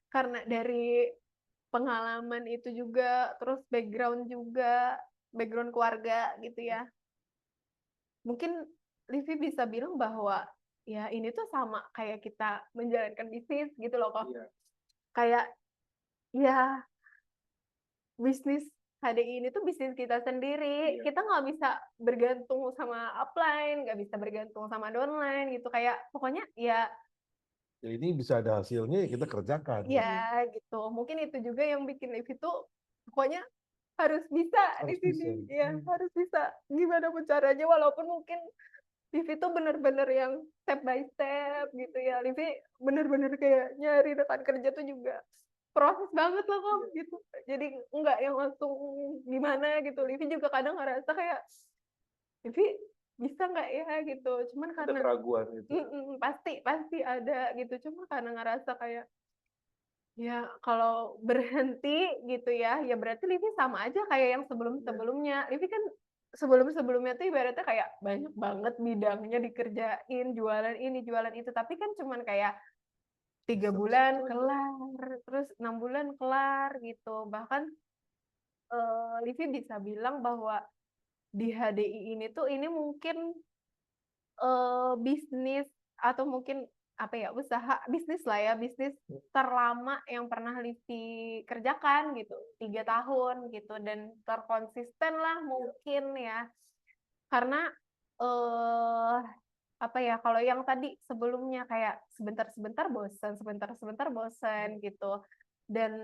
B: karena dari pengalaman itu juga, terus background juga, background keluarga gitu ya. Mungkin Livi bisa bilang bahwa ya ini tuh sama kayak kita menjalankan bisnis gitu loh kok.
A: Iya.
B: Kayak ya bisnis HDI ini tuh bisnis kita sendiri.
A: Iya.
B: Kita nggak bisa bergantung sama upline, nggak bisa bergantung sama downline gitu. Kayak pokoknya ya
A: Ya, ini bisa ada hasilnya ya kita kerjakan.
B: ya gitu. Mungkin itu juga yang bikin Livi tuh pokoknya harus bisa di
A: Harus
B: sini.
A: bisa.
B: Ya, harus bisa. Gimana pun caranya walaupun mungkin Livi tuh bener-bener yang step by step gitu ya. Livi bener-bener kayak nyari rekan kerja tuh juga proses banget lah kok gitu. Jadi enggak yang langsung gimana gitu. Livi juga kadang ngerasa kayak Livi bisa nggak ya gitu. Cuman
A: Ada
B: karena
A: keraguan itu.
B: pasti pasti ada gitu. Cuma karena ngerasa kayak ya kalau berhenti gitu ya berarti Livi sama aja kayak yang sebelum-sebelumnya. Livi kan sebelum-sebelumnya tuh ibaratnya kayak banyak banget bidangnya dikerjain, jualan ini, jualan itu, tapi kan cuman kayak 3 bulan kelar, terus 6 bulan kelar gitu. Bahkan Livi bisa bilang bahwa di HDI ini tuh ini mungkin bisnis atau mungkin apa ya usaha bisnis lah ya bisnis terlama yang pernah Livi kerjakan gitu 3 tahun gitu dan terkonsisten lah mungkin ya karena eh apa ya kalau yang tadi sebelumnya kayak sebentar-sebentar bosan sebentar-sebentar bosan gitu dan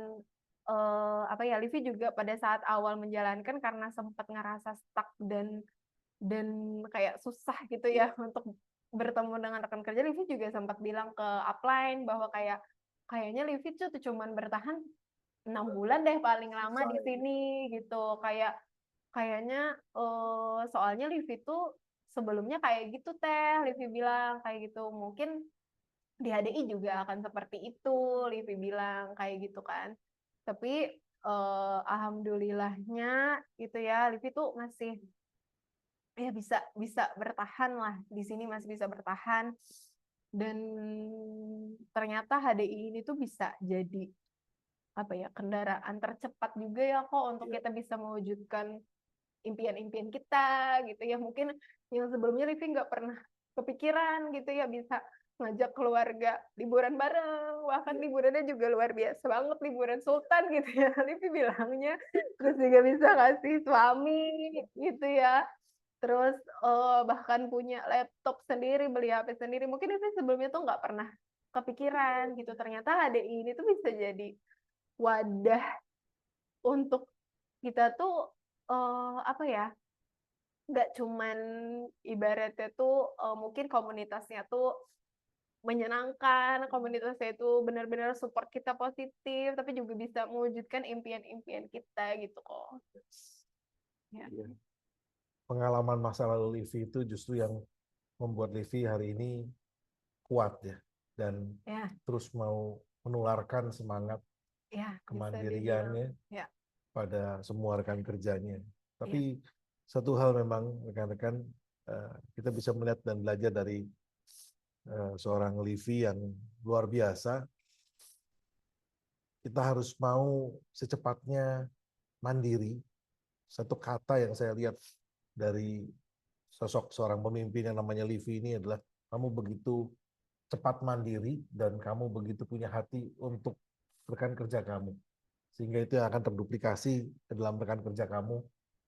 B: apa ya Livi juga pada saat awal menjalankan karena sempat ngerasa stuck dan kayak susah gitu ya untuk bertemu dengan rekan kerja. Livi juga sempat bilang ke upline bahwa kayaknya Livi tuh cuman bertahan 6 bulan deh paling lama di sini gitu kayaknya soalnya Livi tuh sebelumnya kayak gitu teh Livi bilang kayak gitu mungkin di HDI juga akan seperti itu Livi bilang kayak gitu kan tapi alhamdulillahnya gitu ya Livi tuh masih ya bisa bisa bertahan lah di sini masih bisa bertahan dan ternyata HDI ini tuh bisa jadi apa ya kendaraan tercepat juga ya kok untuk kita bisa mewujudkan impian-impian kita gitu ya mungkin yang sebelumnya Livi nggak pernah kepikiran gitu ya bisa ngajak keluarga liburan bareng bahkan liburannya juga luar biasa banget liburan sultan gitu ya Livi bilangnya terus juga bisa kasih suami gitu ya terus bahkan punya laptop sendiri, beli HP sendiri. Mungkin itu sebelumnya tuh nggak pernah kepikiran gitu. Ternyata HDI ini tuh bisa jadi wadah untuk kita tuh apa ya? Nggak cuman ibaratnya tuh mungkin komunitasnya tuh menyenangkan, komunitasnya itu benar-benar support kita positif, tapi juga bisa mewujudkan impian-impian kita gitu kok. Ya.
A: Iya. Pengalaman masa lalu Livi itu justru yang membuat Livi hari ini kuat ya, dan
B: Ya,
A: terus mau menularkan semangat
B: ya, bisa dibilang.
A: kemandiriannya
B: Ya,
A: pada semua rekan kerjanya.
B: ya,
A: Tapi satu hal memang rekan-rekan, kita bisa melihat dan belajar dari seorang Livi yang luar biasa. Kita harus mau secepatnya mandiri. Satu kata yang saya lihat dari sosok seorang pemimpin yang namanya Livi ini adalah kamu begitu cepat mandiri dan kamu begitu punya hati untuk rekan kerja kamu. Sehingga itu akan terduplikasi ke dalam rekan kerja kamu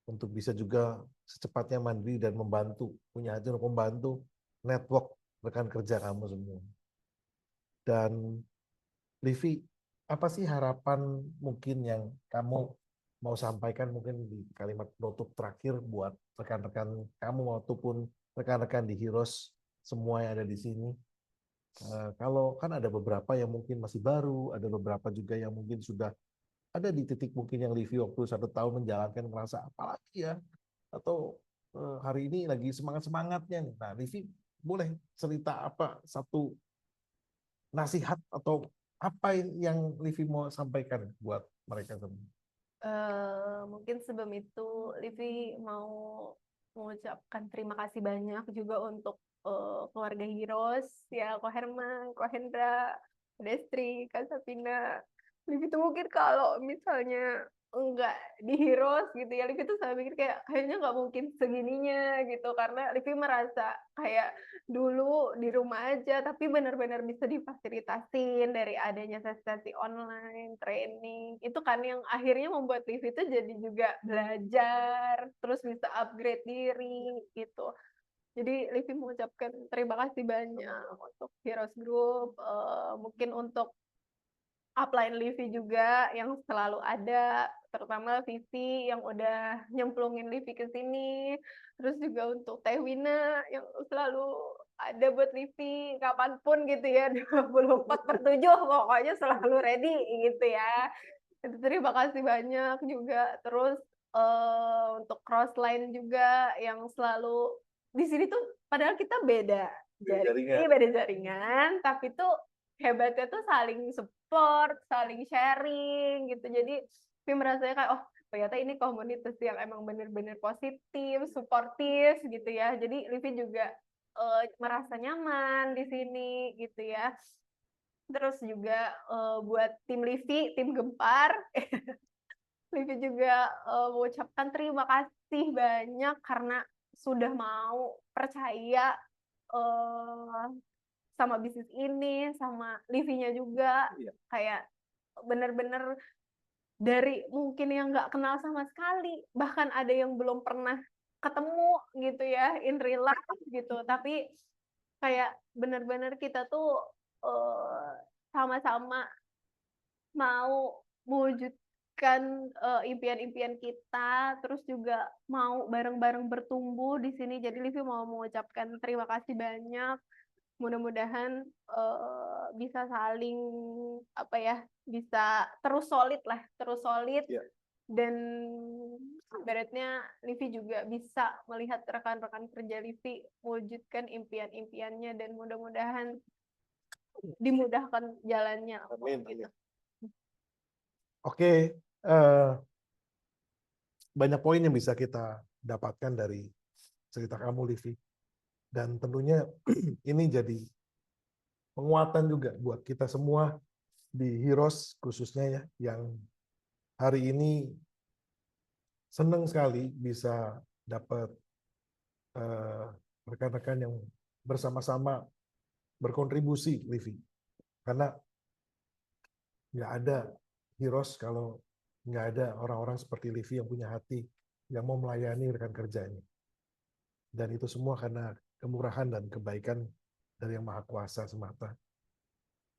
A: untuk bisa juga secepatnya mandiri dan membantu, punya hati untuk membantu network rekan kerja kamu semua. Dan Livi, apa sih harapan mungkin yang kamu mau sampaikan mungkin di kalimat penutup terakhir buat rekan-rekan kamu ataupun rekan-rekan di Heroes semua yang ada di sini? Kalau kan ada beberapa yang mungkin masih baru, ada beberapa juga yang mungkin sudah ada di titik mungkin yang Livi waktu 1 tahun menjalankan merasa apalagi ya, atau hari ini lagi semangat-semangatnya nih. Nah, Livi boleh cerita apa satu nasihat atau apa yang Livi mau sampaikan buat mereka semua?
B: Mungkin sebelum itu Livi mau mengucapkan terima kasih banyak juga untuk keluarga Heroes ya, Ko Herman, Ko Hendra, Destri, Kak Sapina. Livi tuh mungkin kalau misalnya enggak di Heroes gitu ya, Livi tuh selalu mikir kayak kayaknya nggak mungkin segininya gitu, karena Livi merasa kayak dulu di rumah aja tapi benar-benar bisa difasilitasin dari adanya sesi online training itu kan yang akhirnya membuat Livi itu jadi juga belajar terus bisa upgrade diri gitu. Jadi Livi mengucapkan terima kasih banyak untuk Heroes Group, mungkin untuk upline Livi juga yang selalu ada, terutama Vivi yang udah nyemplungin Livi ke sini, terus juga untuk Teh Wina yang selalu ada buat Livi kapanpun gitu ya, 24/7 pokoknya selalu ready gitu ya. Itu terima kasih banyak juga. Terus untuk Crossline juga yang selalu di sini tuh padahal kita beda
A: Jaringan.
B: beda jaringan, tapi tuh hebatnya tuh saling support, saling sharing gitu. Jadi Vim merasanya kayak oh ternyata ini komunitas yang emang bener-bener positif, suportif gitu ya. Jadi Livi juga merasa nyaman di sini gitu ya. Terus juga buat tim Livi, tim Gempar, Livi juga mengucapkan terima kasih banyak karena sudah mau percaya uh, sama bisnis ini, sama Livinya juga. Iya. Kayak bener-bener dari mungkin yang nggak kenal sama sekali, bahkan ada yang belum pernah ketemu gitu ya, in real life gitu. Tapi kayak bener-bener kita tuh sama-sama mau mewujudkan impian-impian kita, terus juga mau bareng-bareng bertumbuh di sini. Jadi Livi mau mengucapkan terima kasih banyak. Mudah-mudahan bisa saling apa ya, bisa terus solid lah, terus solid. Yeah. Dan ibaratnya Livi juga bisa melihat rekan-rekan kerja Livi mewujudkan impian-impiannya dan mudah-mudahan dimudahkan jalannya.
A: Amin.
B: Gitu.
A: Oke, banyak poin yang bisa kita dapatkan dari cerita kamu, Livi. Dan tentunya ini jadi penguatan juga buat kita semua di Heroes khususnya ya, yang hari ini senang sekali bisa dapat rekan-rekan yang bersama-sama berkontribusi, Livi. Karena nggak ada Heroes kalau nggak ada orang-orang seperti Livi yang punya hati, yang mau melayani rekan kerjanya. Dan itu semua karena kemurahan dan kebaikan dari Yang Maha Kuasa semata.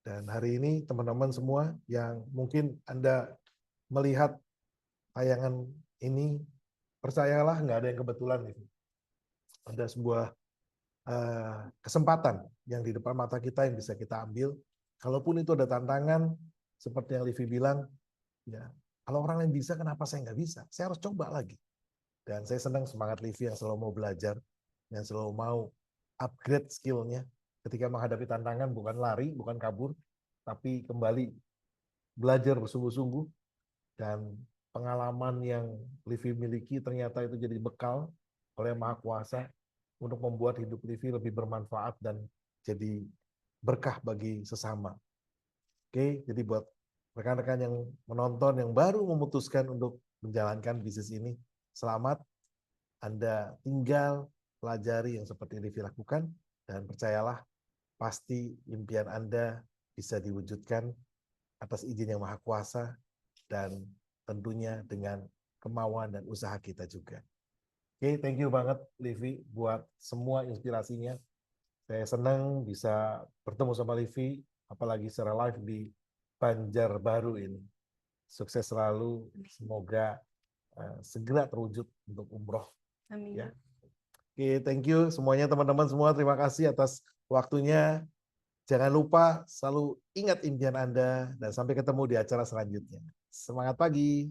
A: Dan hari ini teman-teman semua yang mungkin Anda melihat tayangan ini, percayalah nggak ada yang kebetulan. Ada sebuah kesempatan yang di depan mata kita yang bisa kita ambil. Kalaupun itu ada tantangan, seperti yang Livi bilang, ya kalau orang lain bisa, kenapa saya nggak bisa? Saya harus coba lagi. Dan saya senang semangat Livi yang selalu mau belajar, yang selalu mau upgrade skill-nya ketika menghadapi tantangan, bukan lari, bukan kabur, tapi kembali belajar bersungguh-sungguh, dan pengalaman yang Livi miliki ternyata itu jadi bekal oleh Yang Maha Kuasa untuk membuat hidup Livi lebih bermanfaat dan jadi berkah bagi sesama. Oke, jadi buat rekan-rekan yang menonton yang baru memutuskan untuk menjalankan bisnis ini, selamat. Anda tinggal pelajari yang seperti Livi lakukan, dan percayalah, pasti impian Anda bisa diwujudkan atas izin Yang Maha Kuasa, dan tentunya dengan kemauan dan usaha kita juga. Oke, thank you banget Livi buat semua inspirasinya. Saya senang bisa bertemu sama Livi, apalagi secara live di Banjarbaru ini. Sukses selalu, semoga segera terwujud untuk umroh.
B: Amin.
A: Ya. Oke, thank you semuanya teman-teman semua. Terima kasih atas waktunya. Jangan lupa selalu ingat impian Anda, dan sampai ketemu di acara selanjutnya. Semangat pagi.